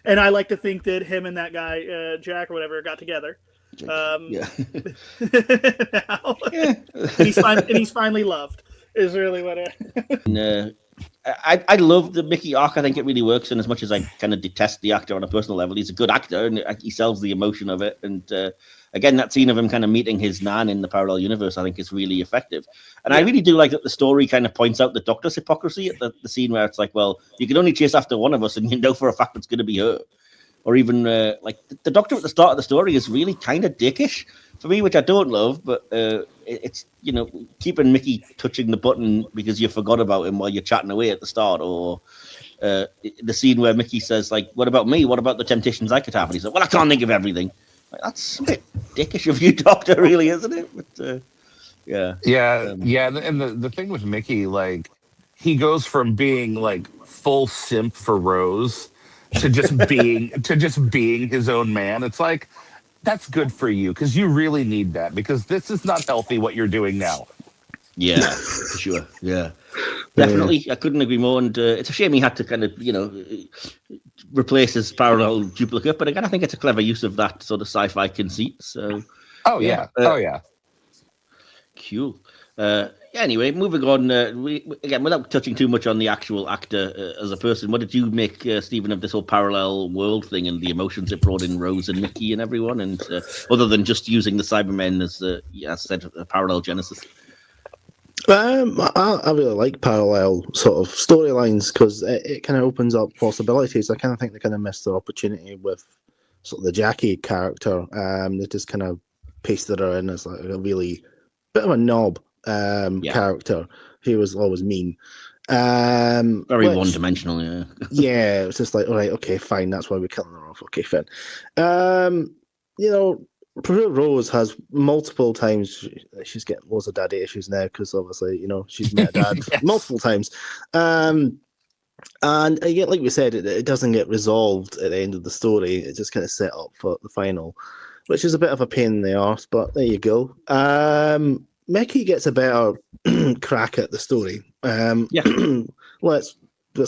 and I like to think that him and that guy, Jack or whatever, got together. Now. And he's finally loved. Is really what I love the Mickey arc. I think it really works, and as much as I kind of detest the actor on a personal level, he's a good actor, and he sells the emotion of it. And again, that scene of him kind of meeting his nan in the parallel universe, I think, is really effective. And I really do like that the story kind of points out the Doctor's hypocrisy at the scene where it's like, well, you can only chase after one of us, and you know for a fact it's going to be her. Or even like the Doctor at the start of the story is really kind of dickish for me, which I don't love, but it's, keeping Mickey touching the button because you forgot about him while you're chatting away at the start, or the scene where Mickey says, like, what about me? What about the temptations I could have? And he's like, well, I can't think of everything. Like, that's a bit dickish of you, Doctor, really, isn't it? But, And the thing with Mickey, like, he goes from being, like, full simp for Rose to just being his own man. It's like, that's good for you, because you really need that, because this is not healthy what you're doing now. Yeah, for sure. Yeah, definitely. I couldn't agree more. And it's a shame he had to kind of, replace his parallel duplicate. But again, I think it's a clever use of that sort of sci-fi conceit. So, cool. Anyway, moving on. Again, without touching too much on the actual actor as a person, what did you make, Stephen, of this whole parallel world thing and the emotions it brought in Rose and Mickey and everyone? And other than just using the Cybermen as I said, a parallel genesis. I really like parallel sort of storylines because it kind of opens up possibilities. I kind of think they kind of missed the opportunity with sort of the Jackie character. They just kind of pasted her in as like a really bit of a knob character who was always mean. Very one-dimensional, yeah. Yeah, it's just like, all right, okay, fine, that's why we're killing her off. Okay, fine. Rose has multiple times, she's getting loads of daddy issues now because obviously, she's met dad multiple times. And again, like we said, it doesn't get resolved at the end of the story. It's just kind of set up for the final, which is a bit of a pain in the arse, but there you go. Mickey gets a better crack at the story. Let's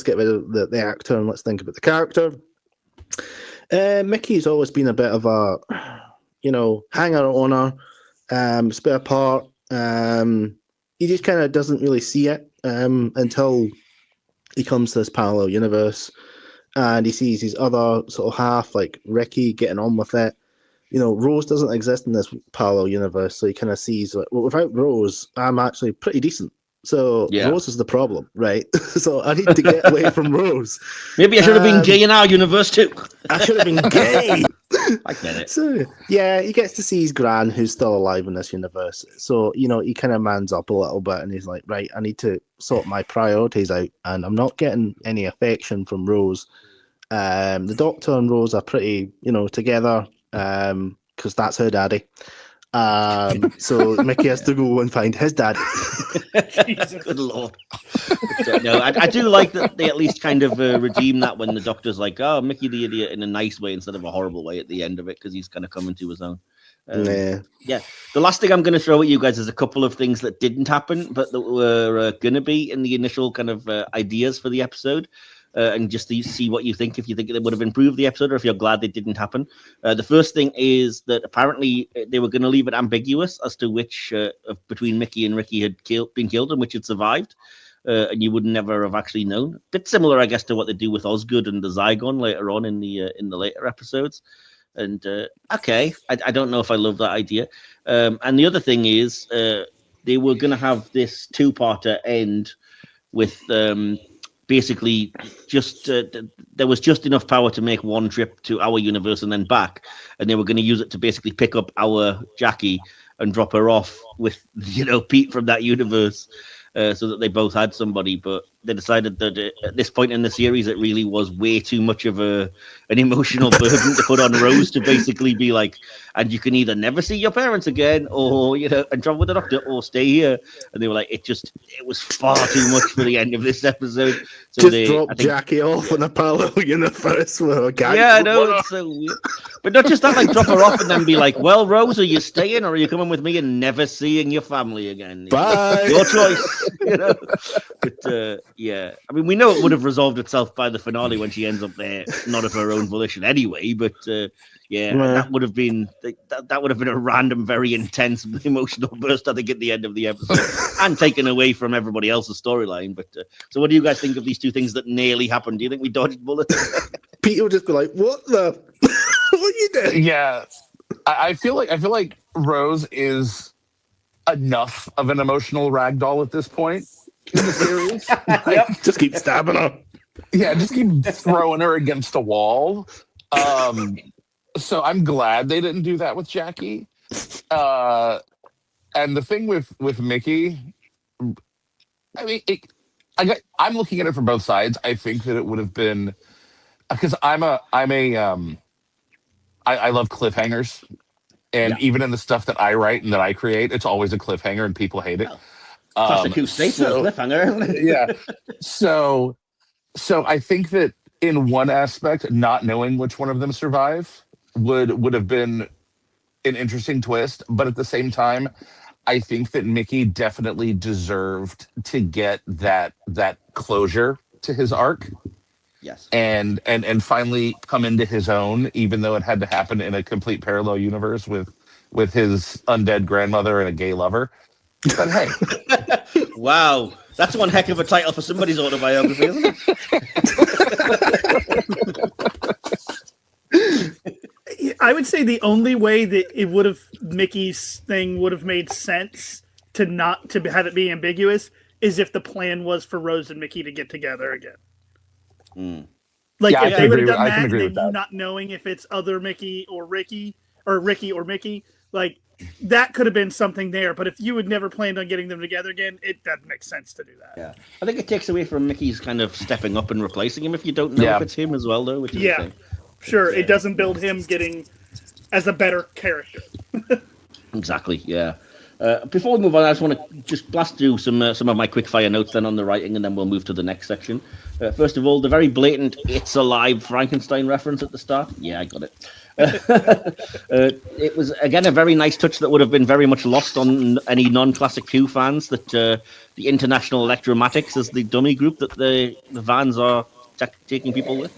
get rid of the actor and let's think about the character. Mickey's always been a bit of a hanger on her, spare part. He just kind of doesn't really see it until he comes to this parallel universe and he sees his other sort of half, like Ricky, getting on with it. Rose doesn't exist in this parallel universe, so he kind of sees, like, well, without Rose, I'm actually pretty decent. So Rose is the problem, right? So I need to get away from Rose. Maybe I should have been gay in our universe too. I should have been gay. I get it. So yeah, he gets to see his gran, who's still alive in this universe. So he kind of mans up a little bit, and he's like, right, I need to sort my priorities out, and I'm not getting any affection from Rose. The Doctor and Rose are pretty, together, because that's her daddy. So Mickey has to go and find his dad. Good lord. No, I do like that they at least kind of redeem that when the Doctor's like, oh, Mickey the idiot, in a nice way instead of a horrible way at the end of it, because he's kind of coming to his own. Yeah. The last thing I'm going to throw at you guys is a couple of things that didn't happen, but that were going to be in the initial kind of ideas for the episode. And just to see what you think, if you think it would have improved the episode or if you're glad they didn't happen. The first thing is that apparently they were going to leave it ambiguous as to which between Mickey and Ricky had been killed and which had survived. And you would never have actually known. A bit similar, I guess, to what they do with Osgood and the Zygon later on in the later episodes. And okay, I don't know if I love that idea. And the other thing is they were going to have this two-parter end with... basically just there was just enough power to make one trip to our universe and then back, and they were going to use it to basically pick up our Jackie and drop her off with Pete from that universe. so that they both had somebody. But they decided that at this point in the series, it really was way too much of an emotional burden to put on Rose to basically be like, and you can either never see your parents again, or and travel with the Doctor, or stay here. And they were like, it was far too much for the end of this episode. So just drop Jackie off in a parallel universe with a guy. Yeah, I know, it's so weird. But not just that, like drop her off and then be like, well, Rose, are you staying or are you coming with me and never seeing your family again? Bye. Your choice. But yeah, I mean, we know it would have resolved itself by the finale when she ends up there, not of her own volition anyway. But that would have been a random, very intense emotional burst, I think, at the end of the episode, and taken away from everybody else's storyline. But so, what do you guys think of these two things that nearly happened? Do you think we dodged bullets? Peter would just be like, "What the? What are you doing?" Yeah, I feel like Rose is enough of an emotional ragdoll at this point in the series. Yep. Just keep stabbing her. Yeah, just keep throwing her against a wall. So I'm glad they didn't do that with Jackie. And the thing with Mickey, I mean, I'm looking at it from both sides. I think that it would have been, because I love cliffhangers, and even in the stuff that I write and that I create, it's always a cliffhanger, and people hate it. Classic Who staple cliffhanger. Yeah. So I think that in one aspect, not knowing which one of them survive would have been an interesting twist, but at the same time, I think that Mickey definitely deserved to get that closure to his arc. Yes. And finally come into his own, even though it had to happen in a complete parallel universe with his undead grandmother and a gay lover. But hey. Wow. That's one heck of a title for somebody's autobiography, isn't it? I would say the only way that Mickey's thing would have made sense to have it be ambiguous is if the plan was for Rose and Mickey to get together again. Like, if they would have done that, and then you not knowing if it's other Mickey or Ricky, or Ricky or Mickey, like, that could have been something there. But if you had never planned on getting them together again, it doesn't make sense to do that. Yeah, I think it takes away from Mickey's kind of stepping up and replacing him if you don't know if it's him as well, though. Which is sure. It doesn't build him getting as a better character. Exactly. Yeah. Before we move on, I just want to just blast through some of my quick fire notes then on the writing, and then we'll move to the next section. First of all, the very blatant "It's Alive" Frankenstein reference at the start. Yeah, I got it. It was again a very nice touch that would have been very much lost on any non-classic Who fans. That the International Electromatics is the dummy group that the vans are taking people with.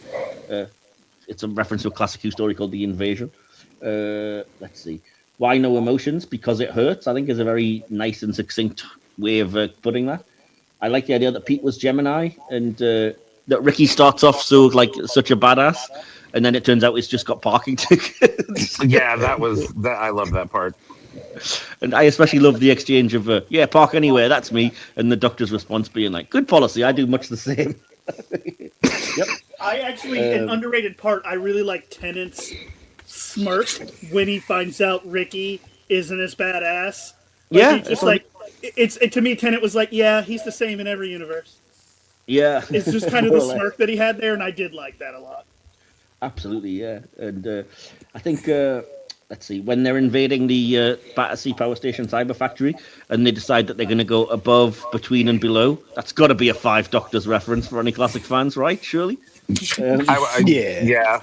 It's a reference to a classic Who story called The Invasion. Let's see. Why no emotions? Because it hurts, I think, is a very nice and succinct way of putting that. I like the idea that Pete was Gemini and that Ricky starts off such a badass, and then it turns out he's just got parking tickets. Yeah, I love that part. And I especially love the exchange of, park anywhere, that's me. And the Doctor's response being like, good policy, I do much the same. Yep. I actually, an underrated part, I really like Tennant's smirk when he finds out Ricky isn't as badass. To me, Tennant was like, yeah, he's the same in every universe. Yeah, it's just kind of the smirk that he had there, and I did like that a lot. Absolutely, yeah. And I think let's see, when they're invading the Battersea Power Station Cyber Factory, and they decide that they're going to go above, between, and below. That's got to be a Five Doctors reference for any classic fans, right? Surely. Yeah.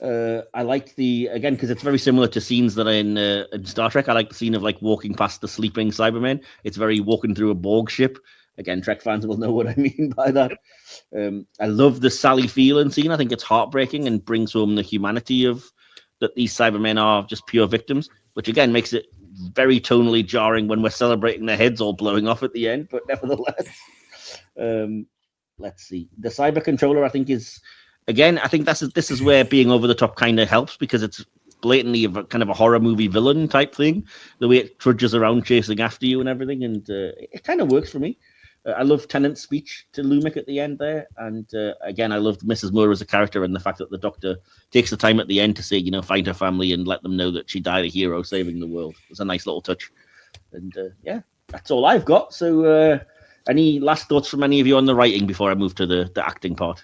I like because it's very similar to scenes that are in Star Trek. I like the scene of walking past the sleeping Cybermen. It's very walking through a Borg ship. Again, Trek fans will know what I mean by that. I love the Sally Phelan scene. I think it's heartbreaking and brings home the humanity of that these Cybermen are just pure victims, which again makes it very tonally jarring when we're celebrating their heads all blowing off at the end. But nevertheless, let's see. The cyber controller, I think, is. Again, I think this is where being over the top kind of helps, because it's blatantly kind of a horror movie villain type thing, the way it trudges around chasing after you and everything, and it kind of works for me. I love Tennant's speech to Lumic at the end there, and again, I loved Mrs. Moore as a character, and the fact that the Doctor takes the time at the end to say, find her family and let them know that she died a hero saving the world. It's a nice little touch, and that's all I've got. So, any last thoughts from any of you on the writing before I move to the acting part?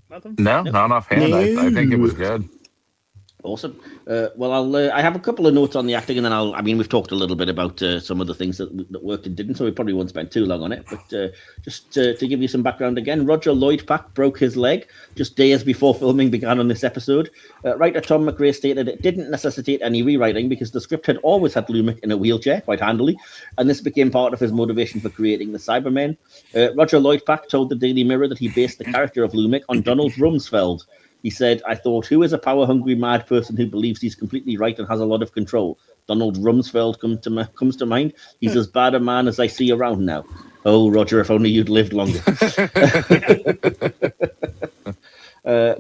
Nothing. No, not offhand. I think it was good. Awesome. Well, I have a couple of notes on the acting, and then we've talked a little bit about some of the things that worked and didn't, so we probably won't spend too long on it. But just to give you some background again, Roger Lloyd-Pack broke his leg just days before filming began on this episode. Writer Tom McRae stated it didn't necessitate any rewriting because the script had always had Lumic in a wheelchair, quite handily, and this became part of his motivation for creating the Cybermen. Roger Lloyd-Pack told the Daily Mirror that he based the character of Lumic on Donald Rumsfeld. He said, I thought, who is a power-hungry mad person who believes he's completely right and has a lot of control? Donald Rumsfeld comes to mind. He's as bad a man as I see around now. Oh, Roger, if only you'd lived longer.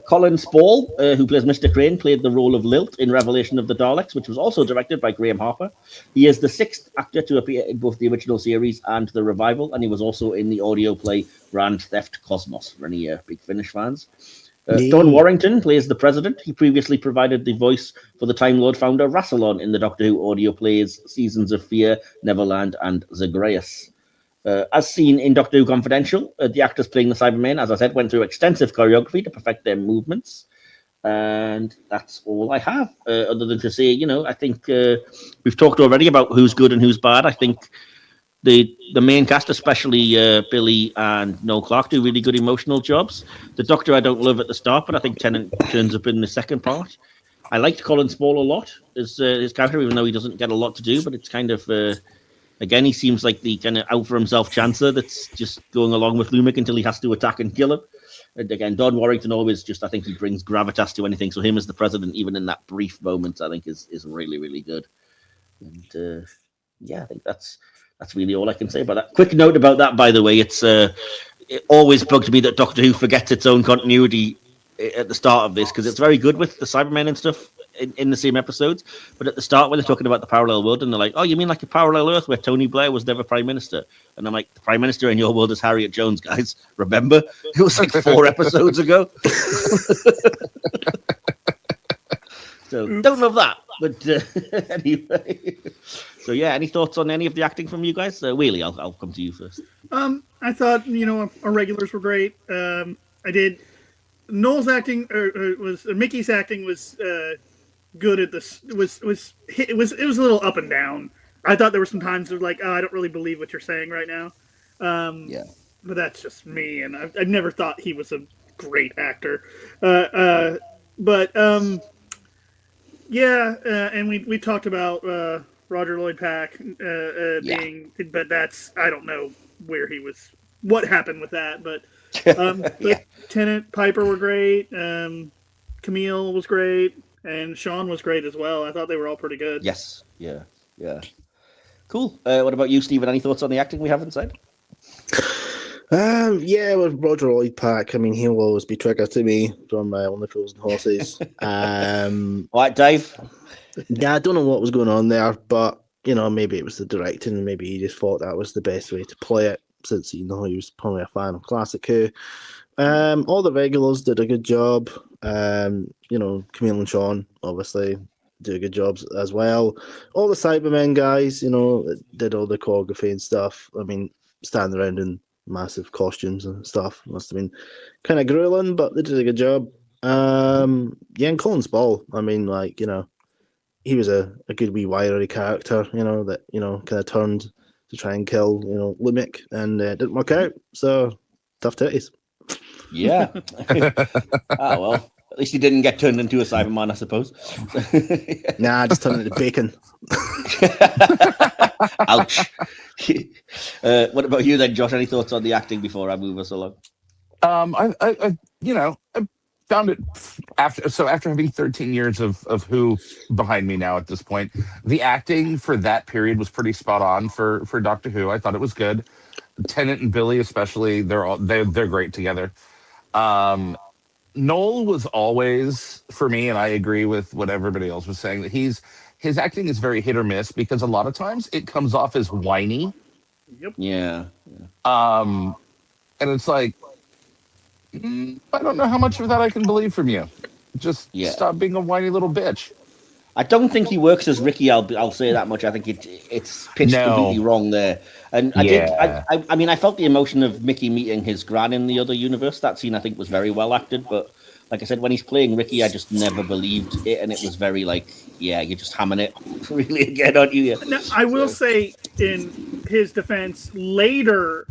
Colin Spall, who plays Mr. Crane, played the role of Lilt in Revelation of the Daleks, which was also directed by Graham Harper. He is the sixth actor to appear in both the original series and the revival, and he was also in the audio play Grand Theft Cosmos, for any Big Finish fans. Don Warrington plays the President. He previously provided the voice for the Time Lord founder Rassilon in the Doctor Who audio plays Seasons of Fear, Neverland, and Zagreus. As seen in Doctor Who Confidential, the actors playing the Cybermen, as I said, went through extensive choreography to perfect their movements. And that's all I have, other than to say, I think we've talked already about who's good and who's bad. I think the main cast, especially Billy and Noel Clarke, do really good emotional jobs. The Doctor I don't love at the start, but I think Tennant turns up in the second part. I liked Colin Spall a lot as his character, even though he doesn't get a lot to do, but it's kind of... again, he seems like the kind of out-for-himself chancer that's just going along with Lumic until he has to attack and kill him. And again, Don Warrington always just, I think he brings gravitas to anything. So him as the President, even in that brief moment, I think is really, really good. And I think that's really all I can say about that. Quick note about that, by the way, it always bugged me that Doctor Who forgets its own continuity at the start of this, because it's very good with the Cybermen and stuff in the same episodes, but at the start when they're talking about the parallel world and they're like, oh, you mean like a parallel Earth where Tony Blair was never Prime Minister? And I'm like, the Prime Minister in your world is Harriet Jones, guys. Remember? It was like 4 episodes ago. So don't love that. But anyway. So yeah, any thoughts on any of the acting from you guys? Whaley, I'll come to you first. I thought, our regulars were great. I did. Noel's acting Mickey's acting was good at this. It was a little up and down. I thought there were some times of like, oh, I don't really believe what you're saying right now. But that's just me, and I never thought he was a great actor. And we talked about Roger Lloyd-Pack being, but that's, I don't know where he was, what happened with that, but Tennant, Piper were great. Camille was great, and Sean was great as well. I thought they were all pretty good. Yes, yeah. Cool. What about you, Stephen? Any thoughts on the acting we haven't said? With Roger Lloyd-Pack, he'll always be trigger to me from On the Frozen Horses. All right, Dave. Yeah, I don't know what was going on there, but maybe it was the directing, and maybe he just thought that was the best way to play it, since he was probably a fan of Classic Who. All the regulars did a good job. Camille and Sean obviously do a good job as well. All the Cybermen guys, did all the choreography and stuff. Standing around in massive costumes and stuff must have been kind of grueling, but they did a good job. And Colin Spall, he was a good wee wiry character, that kind of turned to try and kill, Lumic, and it didn't work out. So tough titties. Yeah. Well, at least he didn't get turned into a Cyberman, I suppose. Nah, just turned into bacon. Ouch. What about you then, Josh? Any thoughts on the acting before I move us along? I found it after having 13 years of Who behind me now at this point, the acting for that period was pretty spot on for Doctor Who. I thought it was good. Tennant and Billy especially, they're great together. Noel was always, for me, and I agree with what everybody else was saying, that his acting is very hit or miss, because a lot of times it comes off as whiny. Yep. Yeah. And it's like, I don't know how much of that I can believe from you. Just stop being a whiny little bitch. I don't think he works as Ricky. I'll say that much. I think it's pitched completely wrong there. And I mean, I felt the emotion of Mickey meeting his gran in the other universe. That scene I think was very well acted. But like I said, when he's playing Ricky, I just never believed it, and it was very like, yeah, you're just hamming it really again, aren't you? Now, I will say, in his defense, later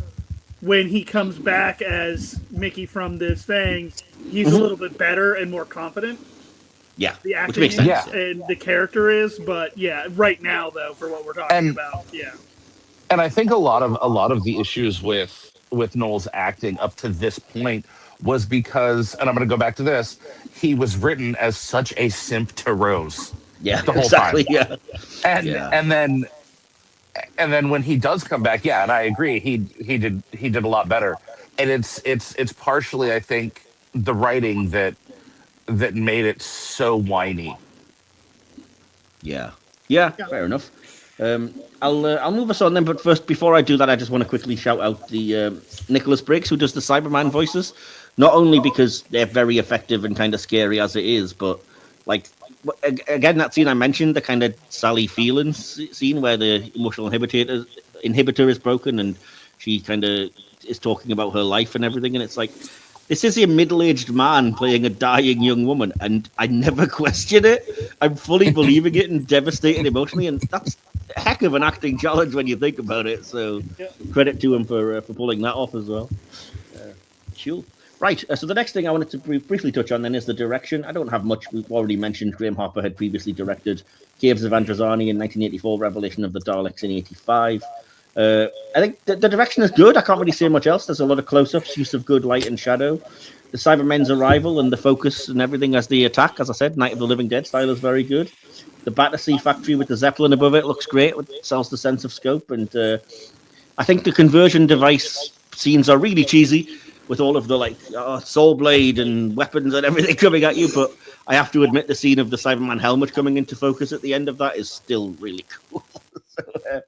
when he comes back as Mickey from this thing, he's a little bit better and more confident. Yeah, the acting which makes sense. And the character is, but yeah, right now though, for what we're talking about, yeah. And I think a lot of the issues with Noel's acting up to this point was because, and I'm going to go back to this, he was written as such a simp to Rose. Yeah, the whole exactly. time. Yeah, and then when he does come back, yeah, and I agree, he did a lot better. And it's partially, I think, the writing that made it so whiny. Yeah, fair enough. I'll move us on then, but first, before I do that, I just want to quickly shout out the Nicholas Briggs, who does the Cyberman voices. Not only because they're very effective and kind of scary as it is, but like again, that scene I mentioned, the kind of Sally Feelings scene where the emotional inhibitor is broken, and she kind of is talking about her life and everything, and it's like, this is a middle-aged man playing a dying young woman, and I never question it. I'm fully believing it and devastated emotionally, and that's a heck of an acting challenge when you think about it. So, credit to him for pulling that off as well. Cool. Right, so the next thing I wanted to briefly touch on then is the direction. I don't have much. We've already mentioned Graham Harper had previously directed Caves of Androzani in 1984, Revelation of the Daleks in 85. I think the direction is good. I can't really say much else. There's a lot of close-ups, use of good light and shadow. The Cybermen's arrival and the focus and everything as they attack, as I said, Night of the Living Dead style is very good. The Battersea factory with the Zeppelin above it looks great. It sells the sense of scope. And I think the conversion device scenes are really cheesy with all of the like saw blade and weapons and everything coming at you. But I have to admit the scene of the Cyberman helmet coming into focus at the end of that is still really cool. So,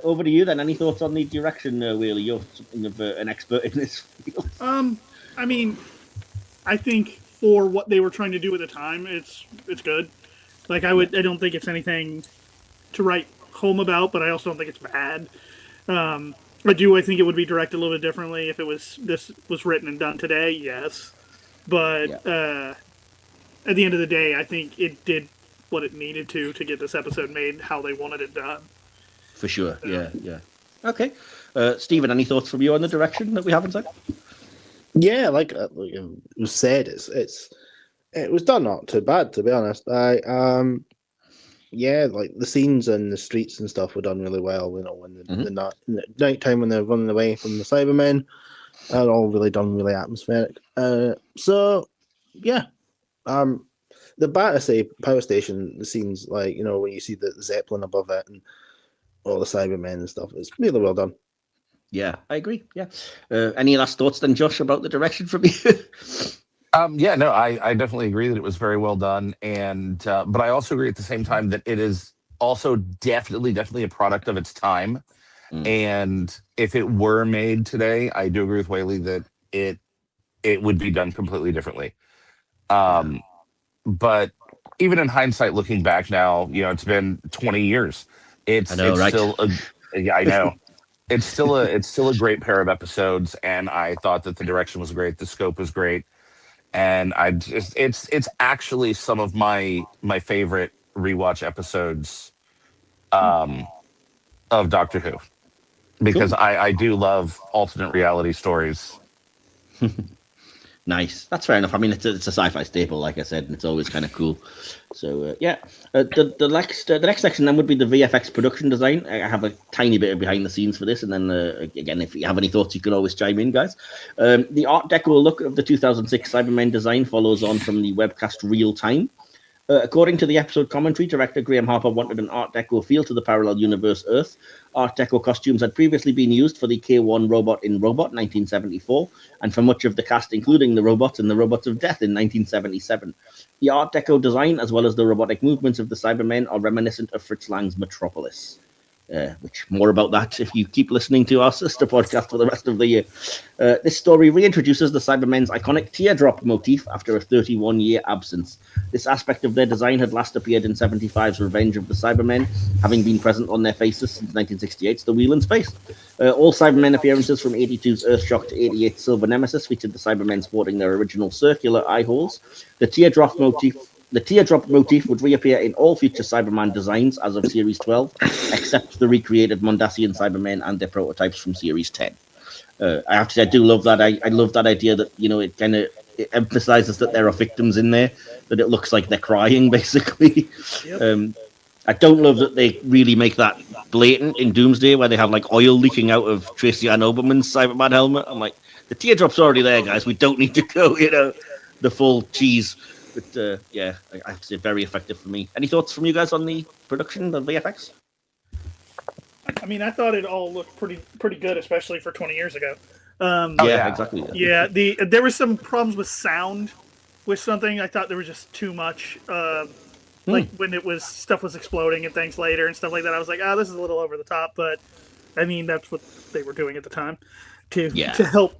over to you then. Any thoughts on the direction, Whaley? You're something of an expert in this field. I mean, I think for what they were trying to do at the time, it's good. Like I don't think it's anything to write home about, but I also don't think it's bad. I think it would be directed a little bit differently if this was written and done today. Yes, but at the end of the day, I think it did what it needed to get this episode made how they wanted it done. For sure, yeah. Okay, Stephen, any thoughts from you on the direction that we haven't said? Yeah, like you said, it was done not too bad, to be honest. Like the scenes and the streets and stuff were done really well. You know, when the night time when they're running away from the Cybermen, they're all really done, really atmospheric. The Battersea power station, the scenes, like, you know, when you see the Zeppelin above it and all the Cybermen and stuff, it's really well done. Yeah, I agree. Yeah. Any last thoughts then, Josh, about the direction from you? I definitely agree that it was very well done, and but I also agree at the same time that it is also definitely a product of its time. And if it were made today, I do agree with Whaley that it would be done completely differently. But even in hindsight, looking back now, you know, it's been 20 years. Still I know. It's still a great pair of episodes, and I thought that the direction was great, the scope was great. And it's actually some of my favorite rewatch episodes of Doctor Who, because cool. I do love alternate reality stories. Nice, that's fair enough. I mean, it's a sci-fi staple, like I said, and it's always kind of cool. So the next section then would be the VFX production design. I have a tiny bit of behind the scenes for this, and then again, if you have any thoughts, you can always chime in, guys. The Art Deco look of the 2006 Cybermen design follows on from the webcast Real Time. According to the episode commentary, director Graham Harper wanted an Art Deco feel to the parallel universe Earth. Art Deco costumes had previously been used for the K1 robot in Robot 1974, and for much of the cast, including the robots in the Robots of Death in 1977. The Art Deco design, as well as the robotic movements of the Cybermen, are reminiscent of Fritz Lang's Metropolis. which more about that if you keep listening to our sister podcast for the rest of the year. This story reintroduces the Cybermen's iconic teardrop motif after a 31-year absence. This aspect of their design had last appeared in 75's Revenge of the Cybermen, having been present on their faces since 1968's The Wheel in Space. All Cybermen appearances from 82's Earthshock to 88's Silver Nemesis featured the Cybermen sporting their original circular eye holes. The teardrop motif would reappear in all future Cyberman designs as of Series 12, except the recreated Mondasian Cybermen and their prototypes from Series 10. I have to say, I do love that. I love that idea that, it kind of emphasizes that there are victims in there, that it looks like they're crying, basically. Yep. I don't love that they really make that blatant in Doomsday, where they have like oil leaking out of Tracy Ann Oberman's Cyberman helmet. I'm like, the teardrop's already there, guys. We don't need to go, the full cheese. But I have to say, very effective for me. Any thoughts from you guys on the production, the VFX? I mean, I thought it all looked pretty good, especially for 20 years ago. Exactly. Yeah, there were some problems with sound with something. I thought there was just too much. Like when stuff was exploding and things later and stuff like that. I was like, this is a little over the top. But I mean, that's what they were doing at the time to help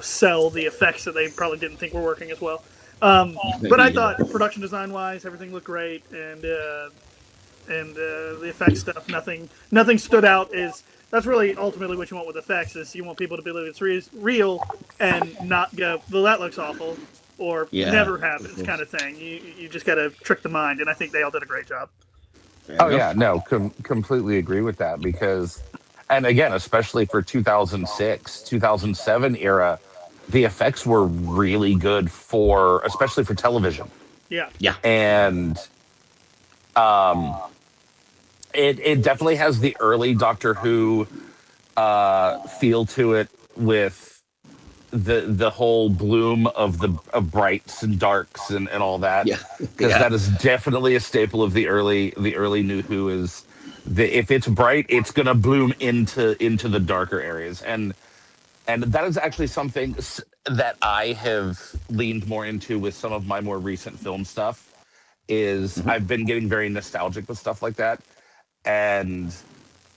sell the effects that they probably didn't think were working as well. But I thought production design wise, everything looked great, and the effects stuff, nothing stood out. That's really ultimately what you want with effects, is you want people to believe it's real and not go, well, that looks awful, or never happens kind of thing. You just got to trick the mind, and I think they all did a great job. Completely agree with that, because, and again, especially for 2006, 2007 era, the effects were really good especially for television. Yeah. And it definitely has the early Doctor Who feel to it, with the whole bloom of brights and darks and all that. Because that is definitely a staple of the early NuWho, is if it's bright, it's gonna bloom into the darker areas. And that is actually something that I have leaned more into with some of my more recent film stuff, is I've been getting very nostalgic with stuff like that. And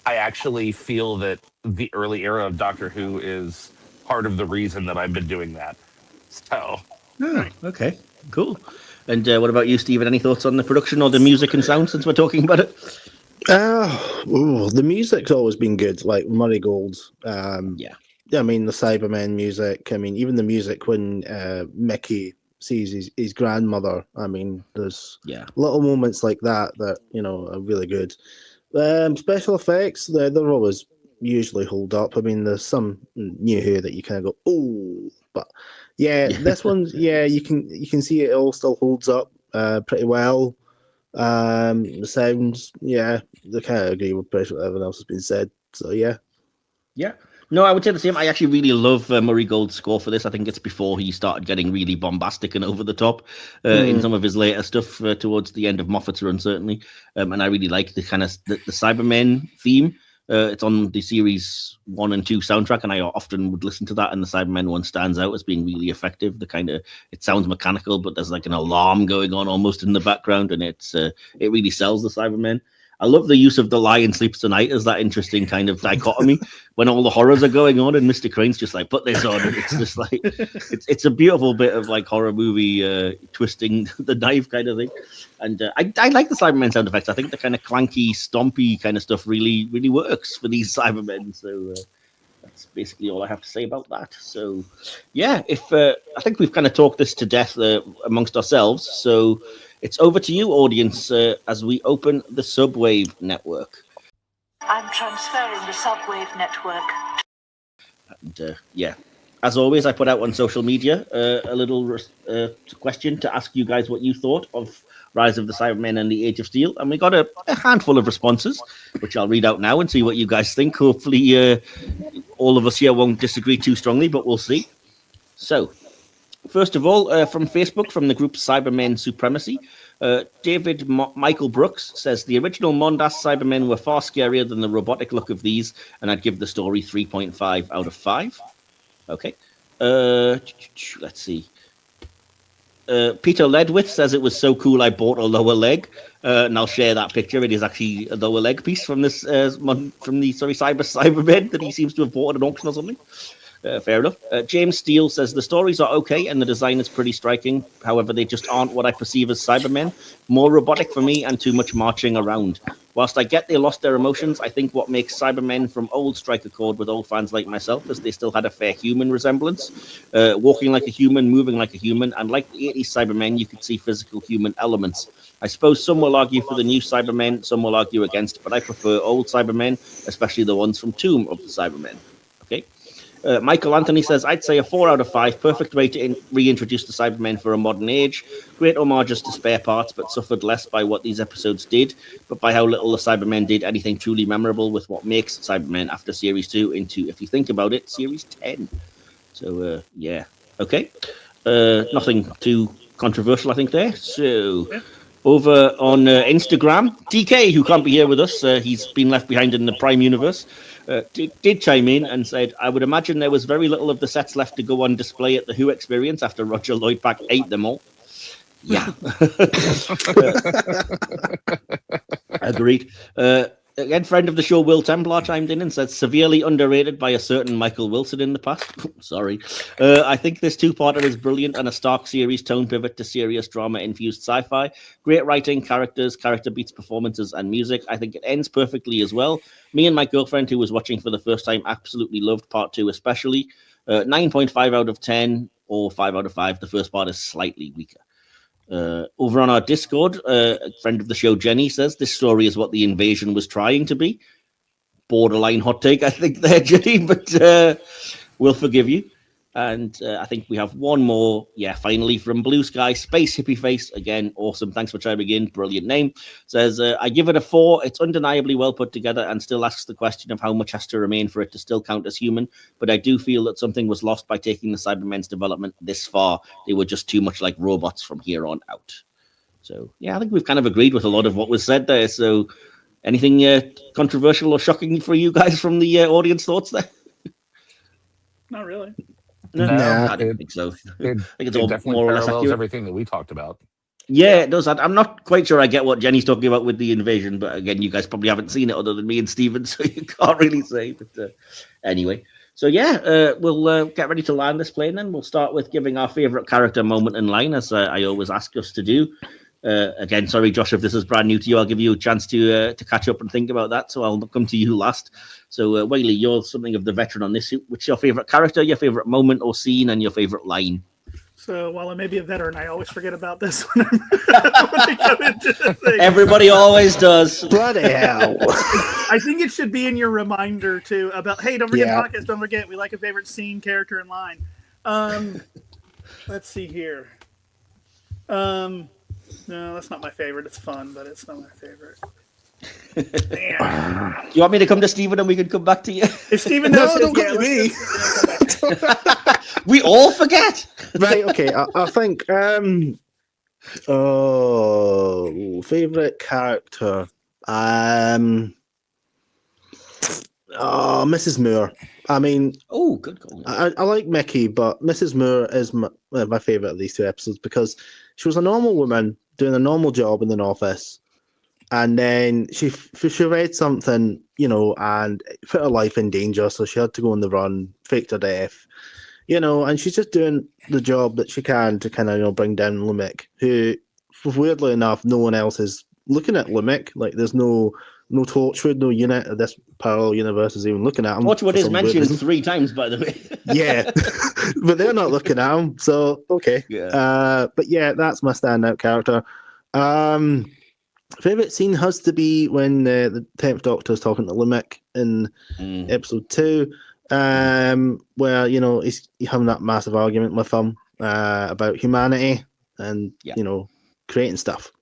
I actually feel that the early era of Doctor Who is part of the reason that I've been doing that. So. Oh, okay, cool. And what about you, Stephen? Any thoughts on the production or the music and sound, since we're talking about it? The music's always been good, like Murray Gold. I mean, the Cybermen music. I mean, even the music when Mickey sees his grandmother. I mean, there's little moments like that are really good. Special effects, they're always usually hold up. I mean, there's some NuWho that you kind of go, oh, but this one, you can see it all still holds up pretty well. The sounds, they kind of agree with pretty much what everyone else has been said. So yeah. No, I would say the same. I actually really love Murray Gold's score for this. I think it's before he started getting really bombastic and over the top in some of his later stuff towards the end of Moffat's run, certainly. And I really like the kind of the Cybermen theme. It's on the series 1 and 2 soundtrack, and I often would listen to that, and the Cybermen one stands out as being really effective. It sounds mechanical, but there's like an alarm going on almost in the background, and it really sells the Cybermen. I love the use of The Lion Sleeps Tonight as that interesting kind of dichotomy when all the horrors are going on, and Mr. Crane's just like, put this on. It's just like, it's a beautiful bit of like horror movie twisting the knife kind of thing. And I like the Cybermen sound effects. I think the kind of clanky, stompy kind of stuff really, really works for these Cybermen. So that's basically all I have to say about that. So yeah, I think we've kind of talked this to death amongst ourselves. So it's over to you, audience, as we open the Subwave network. I'm transferring the Subwave network. And as always, I put out on social media a little question to ask you guys what you thought of Rise of the Cybermen and the Age of Steel. And we got a handful of responses, which I'll read out now and see what you guys think. Hopefully, all of us here won't disagree too strongly, but we'll see. So, first of all, from Facebook, from the group Cybermen Supremacy, David Michael Brooks says, the original Mondas Cybermen were far scarier than the robotic look of these, and I'd give the story 3.5 out of 5. Okay. Let's see. Peter Ledwith says it was so cool I bought a lower leg, and I'll share that picture. It is actually a lower leg piece from this Cybermen that he seems to have bought at an auction or something. Fair enough. James Steele says the stories are okay and the design is pretty striking. However, they just aren't what I perceive as Cybermen. More robotic for me and too much marching around. Whilst I get they lost their emotions, I think what makes Cybermen from old strike a chord with old fans like myself is they still had a fair human resemblance. Walking like a human, moving like a human, and like the 80s Cybermen, you could see physical human elements. I suppose some will argue for the new Cybermen, some will argue against, but I prefer old Cybermen, especially the ones from Tomb of the Cybermen. Okay. Michael Anthony says, I'd say a 4 out of 5. Perfect way to reintroduce the Cybermen for a modern age. Great homages to spare parts, but suffered less by what these episodes did, but by how little the Cybermen did anything truly memorable with what makes Cybermen after Series 2 into, if you think about it, Series 10. So, yeah. Okay. Nothing too controversial, I think, there. So, over on Instagram, DK, who can't be here with us, he's been left behind in the Prime Universe, did chime in and said, I would imagine there was very little of the sets left to go on display at the Who experience after Roger Lloyd-Pack ate them all. Yeah. Agreed. Again, friend of the show, Will Templar, chimed in and said, severely underrated by a certain Michael Wilson in the past. Sorry. I think this two-parter is brilliant and a stark series tone pivot to serious drama-infused sci-fi. Great writing, characters, character beats, performances, and music. I think it ends perfectly as well. Me and my girlfriend, who was watching for the first time, absolutely loved part 2 especially. 9.5 out of 10 or 5 out of 5. The first part is slightly weaker. Over on our Discord, a friend of the show, Jenny, says this story is what the invasion was trying to be. Borderline hot take, I think, there, Jenny, but we'll forgive you. And I think we have one more. Yeah, finally from Blue Sky, Space Hippie Face. Again, awesome. Thanks for chiming in. Brilliant name. Says, I give it a 4. It's undeniably well put together and still asks the question of how much has to remain for it to still count as human. But I do feel that something was lost by taking the Cybermen's development this far. They were just too much like robots from here on out. So, yeah, I think we've kind of agreed with a lot of what was said there. So anything controversial or shocking for you guys from the audience thoughts there? Not really. No, I don't think so. I think it's all definitely more or less parallels accurate. everything that we talked about. Yeah, it does. I'm not quite sure I get what Jenny's talking about with the invasion, but again, you guys probably haven't seen it other than me and Steven, so you can't really say. But anyway, so yeah, we'll get ready to land this plane then. We'll start with giving our favourite character moment in line, as I always ask us to do. Again, sorry, Josh, if this is brand new to you, I'll give you a chance to catch up and think about that, so I'll come to you last. So, Whaley, you're something of the veteran on this. What's your favourite character, your favourite moment or scene, and your favourite line? So while I may be a veteran, I always forget about this when I go into the thing. Everybody always does. Bloody hell. I think it should be in your reminder too about, hey, don't forget podcast, don't forget, we like a favorite scene, character, and line. Let's see here. No, that's not my favorite. It's fun, but it's not my favorite. Man. Do you want me to come to Steven and we can come back to you? If Steven knows, No, don't come to me. We all forget. Right, okay. I think favorite character. Mrs. Moore. I mean, good call. I like Mickey, but Mrs. Moore is my favorite of these 2 episodes because she was a normal woman doing a normal job in an office, and then she read something, and it put her life in danger, so she had to go on the run, faked her death, and she's just doing the job that she can to kind of bring down Lumic, who, weirdly enough, no one else is looking at Lumic. Like, there's no Torchwood, no unit of this parallel universe is even looking at him. Torchwood is mentioned 3 times, by the way. Yeah, but they're not looking at him, so okay. Yeah. But yeah, that's my standout character. Favorite scene has to be when the 10th Doctor is talking to Lumic in episode 2, where he's having that massive argument with him about humanity and creating stuff.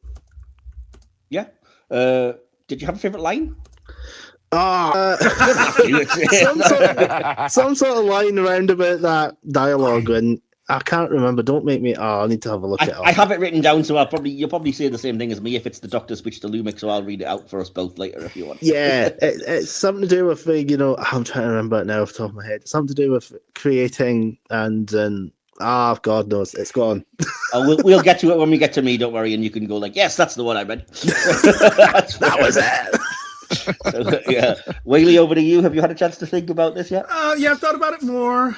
Yeah. Did you have a favorite line? Some sort of line around about that dialogue, and I can't remember. Don't make me. I need to have a look at it. I have it written down, so you'll probably say the same thing as me if it's the Doctor's speech to Lumic, so I'll read it out for us both later if you want. Yeah, it's something to do with I'm trying to remember it now off the top of my head. It's something to do with creating and Ah, God knows, it's gone. We'll get to it when we get to me. Don't worry, and you can go like, yes, that's the one I read. That was it. So, yeah, Whaley, over to you. Have you had a chance to think about this yet? Yeah, I've thought about it more.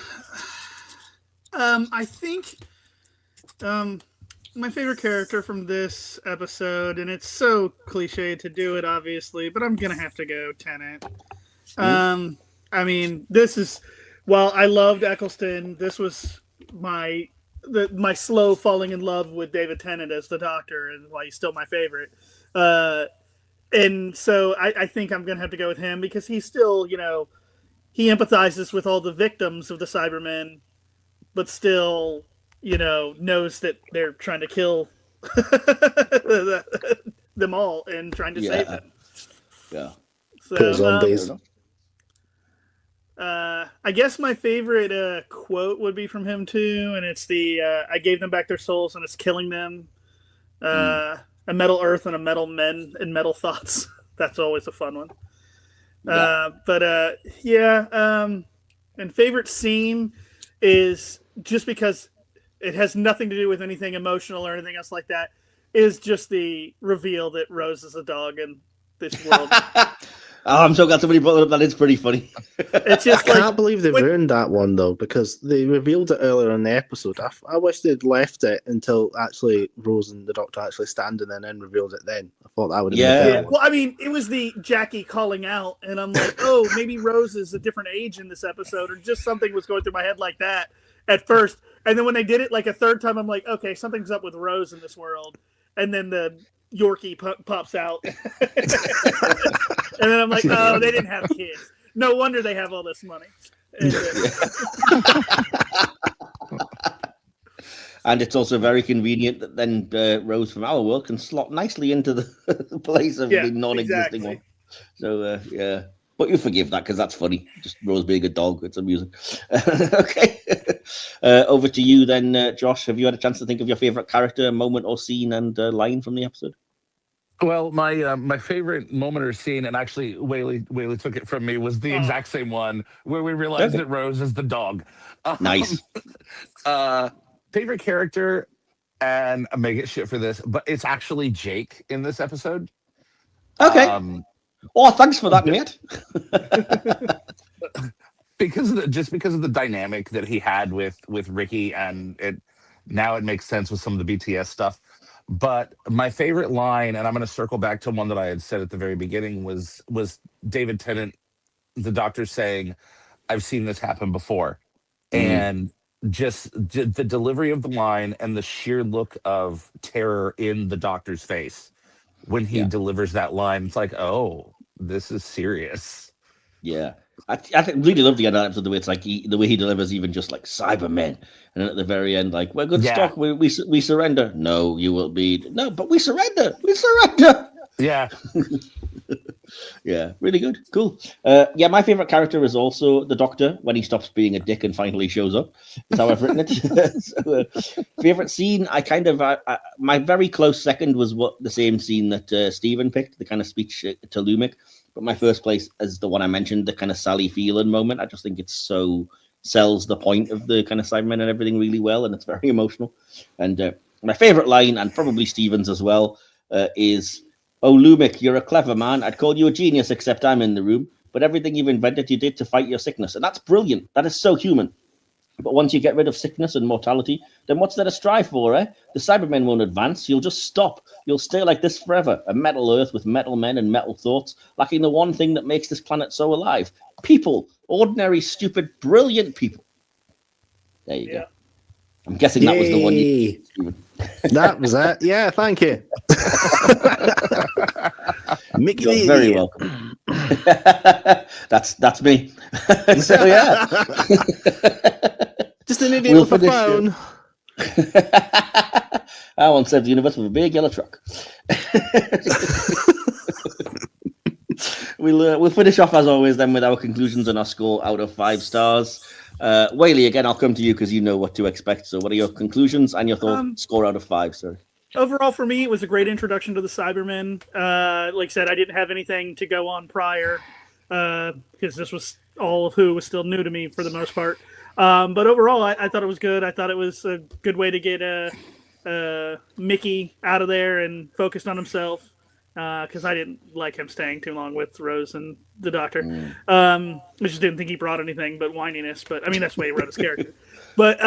I think my favorite character from this episode, and it's so cliche to do it, obviously, but I'm gonna have to go Tennant. I mean, this is, while I loved Eccleston, this was my slow falling in love with David Tennant as the Doctor, and why he's still my favorite. And so I think I'm gonna have to go with him because he's still, he empathizes with all the victims of the Cybermen, but still, knows that they're trying to kill them all and trying to save them. Yeah. So, I guess my favorite quote would be from him too, and it's the I gave them back their souls and it's killing them. A metal earth and a metal men and metal thoughts. That's always a fun one. And favorite scene is, just because it has nothing to do with anything emotional or anything else like that, is just the reveal that Rose is a dog in this world. I'm so glad somebody brought it up. That is pretty funny. It's just I can't believe they've ruined that one though, because they revealed it earlier in the episode. I wish they'd left it until actually Rose and the Doctor actually standing there and then revealed it then. I thought that would have been better. Well, I mean, it was the Jackie calling out, and I'm like, oh, maybe Rose is a different age in this episode, or just something was going through my head like that at first. And then when they did it like a third time, I'm like, okay, something's up with Rose in this world. And then the Yorkie pops out. And then I'm like, oh, they didn't have kids. No wonder they have all this money. And it's also very convenient that then Rose from our world can slot nicely into the place of the non-existing one. So, yeah. But you forgive that because that's funny. Just Rose being a dog. It's amusing. Okay. Over to you then, Josh. Have you had a chance to think of your favorite character, moment, or scene and line from the episode? Well, my favorite moment or scene, and actually Whaley took it from me, was the exact same one where we realized that Rose is the dog. Nice. Favorite character, and I may get shit for this, but it's actually Jake in this episode. Okay. Thanks for that, mate. because of the dynamic that he had with Ricky, and it makes sense with some of the BTS stuff. But my favorite line, and I'm going to circle back to one that I had said at the very beginning, was David Tennant, the Doctor, saying, "I've seen this happen before," and just the delivery of the line and the sheer look of terror in the Doctor's face when he delivers that line. It's like, oh, this is serious. Yeah. I really love the end of that episode, the way it's like the way he delivers, even just like Cybermen, and at the very end, like, we're good stock, we surrender. No, you will be. No, but we surrender. We surrender. Yeah. Yeah, really good. Cool. My favorite character is also the Doctor when he stops being a dick and finally shows up. That's how I've written it. So, favorite scene, my very close second was the same scene that Stephen picked, the kind of speech to Lumic. But my first place is the one I mentioned, the kind of Sally Phelan moment. I just think it so sells the point of the kind of Cybermen and everything really well, and it's very emotional. And my favorite line, and probably Stephen's as well, is, "Oh, Lumic, you're a clever man. I'd call you a genius, except I'm in the room. But everything you've invented, you did to fight your sickness." And that's brilliant. That is so human. But once you get rid of sickness and mortality, then what's there to strive for, eh? The Cybermen won't advance. You'll just stop. You'll stay like this forever. A metal Earth with metal men and metal thoughts, lacking the one thing that makes this planet so alive. People. Ordinary, stupid, brilliant people. There you go. I'm guessing that was the one you... That was it. Yeah, thank you. You're very welcome. That's me. So, yeah. Just an idiot with a phone. I once saved the universe with a big yellow truck. We'll finish off as always then with our conclusions and our score out of 5 stars. Whaley, again, I'll come to you because you know what to expect. So what are your conclusions and your score out of 5, sir? Overall, for me, it was a great introduction to the Cybermen. Like I said, I didn't have anything to go on prior because this was all of Who was still new to me for the most part. But overall, I thought it was good. I thought it was a good way to get Mickey out of there and focused on himself, because I didn't like him staying too long with Rose and the Doctor. I just didn't think he brought anything but whininess. But I mean, that's the way he wrote his character. But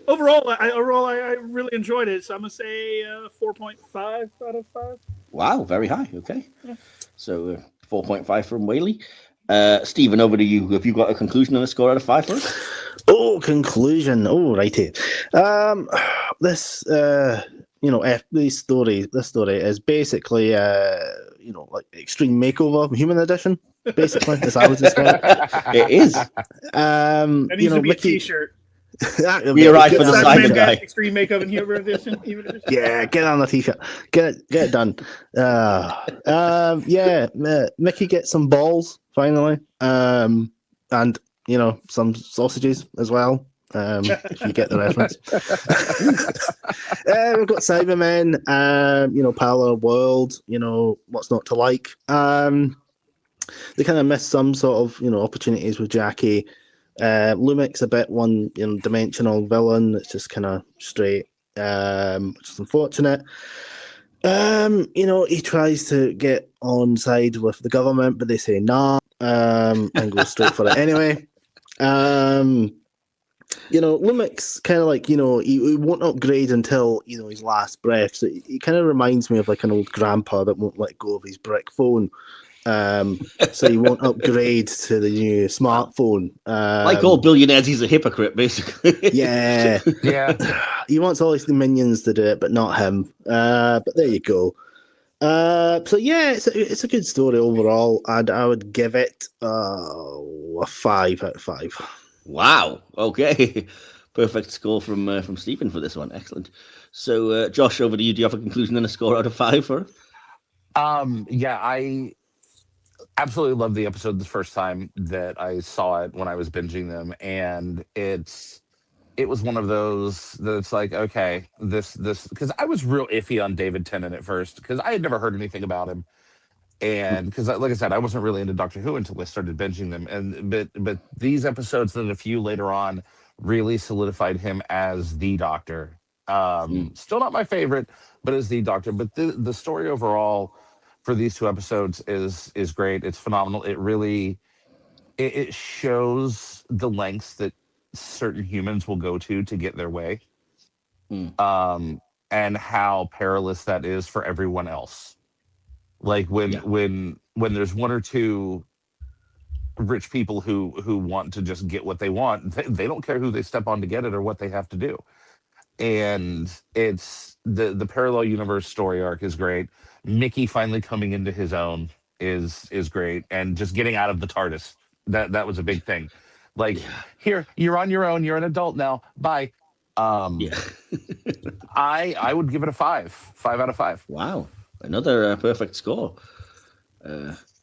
overall, I really enjoyed it. So I'm gonna say 4.5 out of 5. Wow, very high. Okay, so 4.5 from Whaley. Stephen, over to you. Have you got a conclusion and a score out of 5 for us? Oh, conclusion. Oh, righty. This story is basically like Extreme Makeover Human Edition. Basically, as I would describe it is. That needs to be Mickey, a T-shirt. We arrived for the Cyber guy. Extreme Makeover Human Edition. Yeah, get on the T-shirt. Get it done. Mickey gets some balls finally, and some sausages as well. If you get the reference. We've got Cybermen, parallel world, what's not to like. They kind of missed some sort of, opportunities with Jackie. Lumic's a bit one-dimensional villain. It's just kind of straight, which is unfortunate. He tries to get on side with the government, but they say nah, and go straight for it anyway. Lumic's kind of like, he won't upgrade until, his last breath. So he kind of reminds me of like an old grandpa that won't let go of his brick phone. So he won't upgrade to the new smartphone. Like all billionaires, he's a hypocrite, basically. Yeah. He wants all his minions to do it, but not him. But there you go. It's a good story overall, and I would give it a 5 out of 5. Wow. Okay. Perfect score from Stephen for this one. Excellent. So, Josh, over to you. Do you have a conclusion and a score out of 5 for it? I absolutely loved the episode the first time that I saw it when I was binging them, and it was one of those that it's like, okay, this because I was real iffy on David Tennant at first because I had never heard anything about him. And because, like I said, I wasn't really into Doctor Who until I started binging them. But these episodes and a few later on really solidified him as the Doctor. Still not my favorite, but as the Doctor. But the story overall for these 2 episodes is great. It's phenomenal. It really it shows the lengths that certain humans will go to get their way, and how perilous that is for everyone else. Like when there's 1 or 2 rich people who want to just get what they want, they don't care who they step on to get it or what they have to do. And it's the parallel universe story arc is great. Mickey finally coming into his own is great, and just getting out of the TARDIS. That was a big thing. Like, here, you're on your own. You're an adult now. Bye. I would give it a 5 out of 5. Wow. Another perfect score.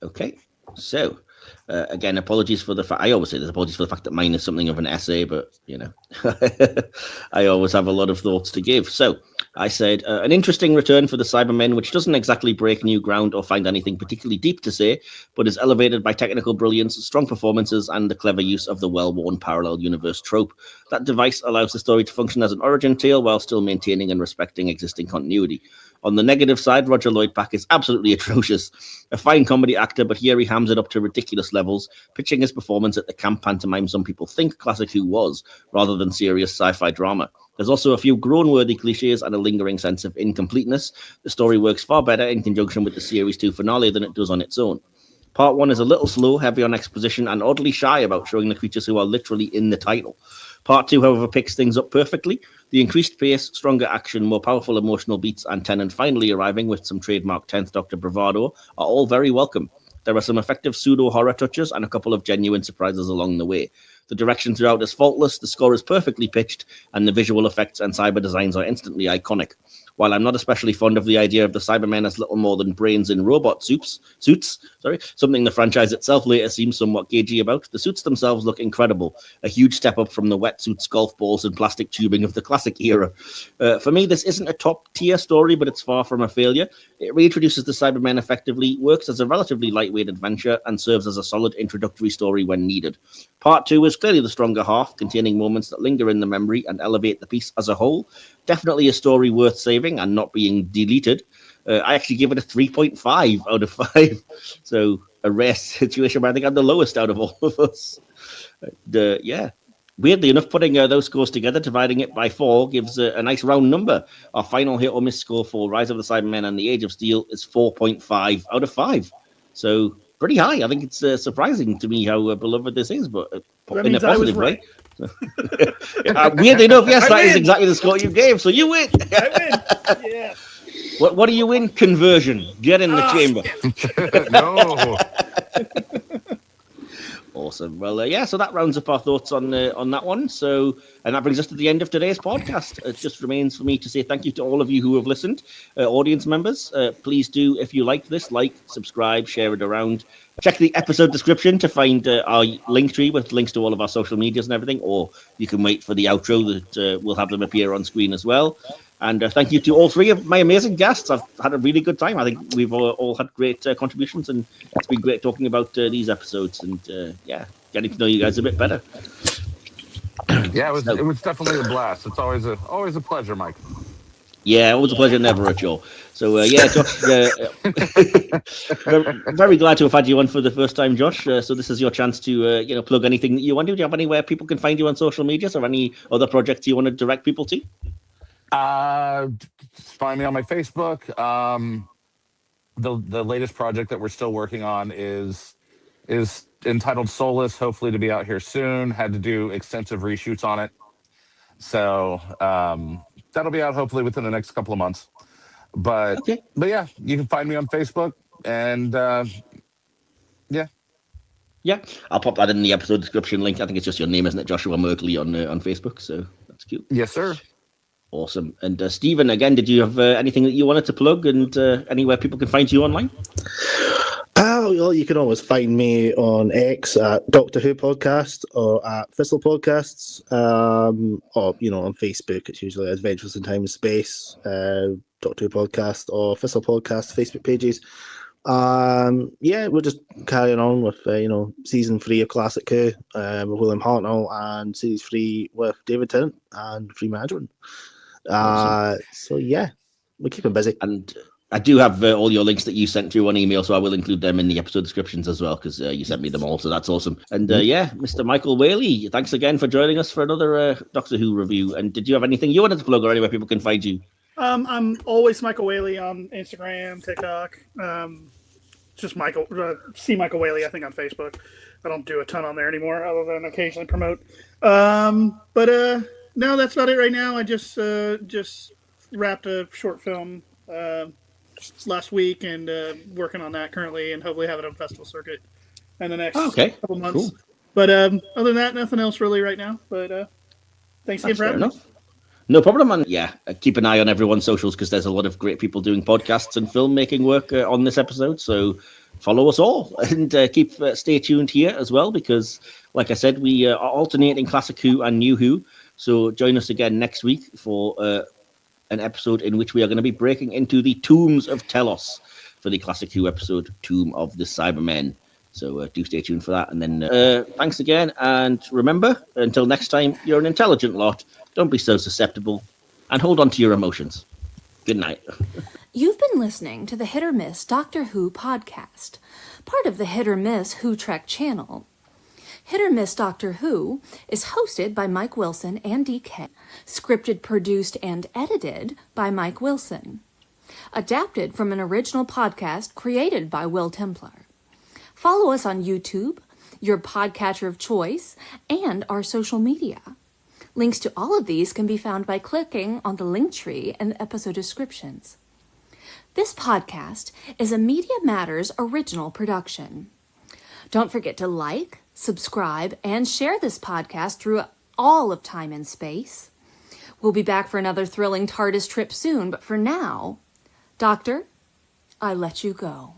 Okay, so again, apologies for the fact. I always say there's apologies for the fact that mine is something of an essay, but I always have a lot of thoughts to give. So I said an interesting return for the Cybermen, which doesn't exactly break new ground or find anything particularly deep to say, but is elevated by technical brilliance, strong performances, and the clever use of the well-worn parallel universe trope. That device allows the story to function as an origin tale while still maintaining and respecting existing continuity. On the negative side, Roger Lloyd-Pack is absolutely atrocious. A fine comedy actor, but here he hams it up to ridiculous levels, pitching his performance at the camp pantomime some people think Classic Who was, rather than serious sci-fi drama. There's also a few groan-worthy cliches and a lingering sense of incompleteness. The story works far better in conjunction with the Series 2 finale than it does on its own. Part 1 is a little slow, heavy on exposition, and oddly shy about showing the creatures who are literally in the title. Part 2, however, picks things up perfectly. The increased pace, stronger action, more powerful emotional beats, and Tennant finally arriving with some trademark 10th Doctor bravado are all very welcome. There are some effective pseudo-horror touches and a couple of genuine surprises along the way. The direction throughout is faultless, the score is perfectly pitched, and the visual effects and cyber designs are instantly iconic. while I'm not especially fond of the idea of the Cybermen as little more than brains in robot suits, something the franchise itself later seems somewhat cagey about, the suits themselves look incredible, a huge step up from the wetsuits, golf balls, and plastic tubing of the classic era. For me, this isn't a top-tier story, but it's far from a failure. It reintroduces the Cybermen effectively, works as a relatively lightweight adventure, and serves as a solid introductory story when needed. Part 2 is clearly the stronger half, containing moments that linger in the memory and elevate the piece as a whole. Definitely a story worth saving and not being deleted. I actually give it a 3.5 out of 5. So a rare situation where I think I'm the lowest out of all of us. Yeah. Weirdly enough, putting those scores together, dividing it by 4, gives a nice round number. Our final hit or miss score for Rise of the Cybermen and the Age of Steel is 4.5 out of 5. So pretty high. I think it's surprising to me how beloved this is, but in a positive way. Weirdly enough, yes, that is exactly the score you gave. So you win. I win. Yeah. What do you win? Conversion. Get in the chamber. No. Awesome. Well, yeah, so that rounds up our thoughts on that one. So, and that brings us to the end of today's podcast. It just remains for me to say thank you to all of you who have listened, audience members. Please do, if you like this, subscribe, share it around. Check the episode description to find our link tree with links to all of our social medias and everything, or you can wait for the outro that we'll have them appear on screen as well. And thank you to all 3 of my amazing guests. I've had a really good time. I think we've all had great contributions, and it's been great talking about these episodes and, getting to know you guys a bit better. Yeah, it was definitely a blast. It's always a pleasure, Mike. Yeah, always a pleasure, never a chore. So, Josh, very glad to have had you on for the first time, Josh. So this is your chance to, plug anything that you want to. Do you have anywhere people can find you on social medias or any other projects you want to direct people to? Find me on my Facebook. The latest project that we're still working on is entitled Soulless, hopefully to be out here soon. Had to do extensive reshoots on it. So that'll be out hopefully within the next couple of months. But yeah, you can find me on Facebook and Yeah, I'll pop that in the episode description link. I think it's just your name, isn't it? Joshua Merkley on Facebook. So that's cute. Yes, sir. Awesome. And Stephen, again, did you have anything that you wanted to plug and anywhere people can find you online? Well, you can always find me on X at Doctor Who Podcast or at Thistle Podcasts, or on Facebook. It's usually Adventures in Time and Space, Doctor Who Podcast or Thistle Podcast Facebook pages. We're just carrying on with season 3 of Classic Who with William Hartnell and series 3 with David Tennant and Free Mandarin. Awesome. We're keeping busy. And I do have all your links that you sent through on email, so I will include them in the episode descriptions as well, because you sent me them all, so that's awesome. And Mr. Michael Whaley, thanks again for joining us for another Doctor Who review. And did you have anything you wanted to plug or anywhere people can find you? I'm always Michael Whaley on Instagram, TikTok. Just Michael Whaley, I think, on Facebook. I don't do a ton on there anymore, other than occasionally promote. No, that's about it right now. I just wrapped a short film last week and working on that currently, and hopefully have it on festival circuit in the next couple months. Cool. But other than that, nothing else really right now. But thanks again for having me. No problem. And keep an eye on everyone's socials, because there's a lot of great people doing podcasts and filmmaking work on this episode. So follow us all and stay tuned here as well, because like I said, we are alternating Classic Who and NuWho. So join us again next week for an episode in which we are going to be breaking into the tombs of Telos for the Classic Who episode, Tomb of the Cybermen. So do stay tuned for that. And then thanks again. And remember, until next time, you're an intelligent lot. Don't be so susceptible. And hold on to your emotions. Good night. You've been listening to the Hit or Miss Doctor Who podcast, part of the Hit or Miss Who Trek channel. Hit or Miss Doctor Who is hosted by Mike Wilson and DK, scripted, produced, and edited by Mike Wilson. Adapted from an original podcast created by Will Templar. Follow us on YouTube, your podcatcher of choice, and our social media. Links to all of these can be found by clicking on the link tree in the episode descriptions. This podcast is a Media Matters original production. Don't forget to like, subscribe, and share this podcast through all of time and space. We'll be back for another thrilling TARDIS trip soon, but for now, Doctor, I let you go.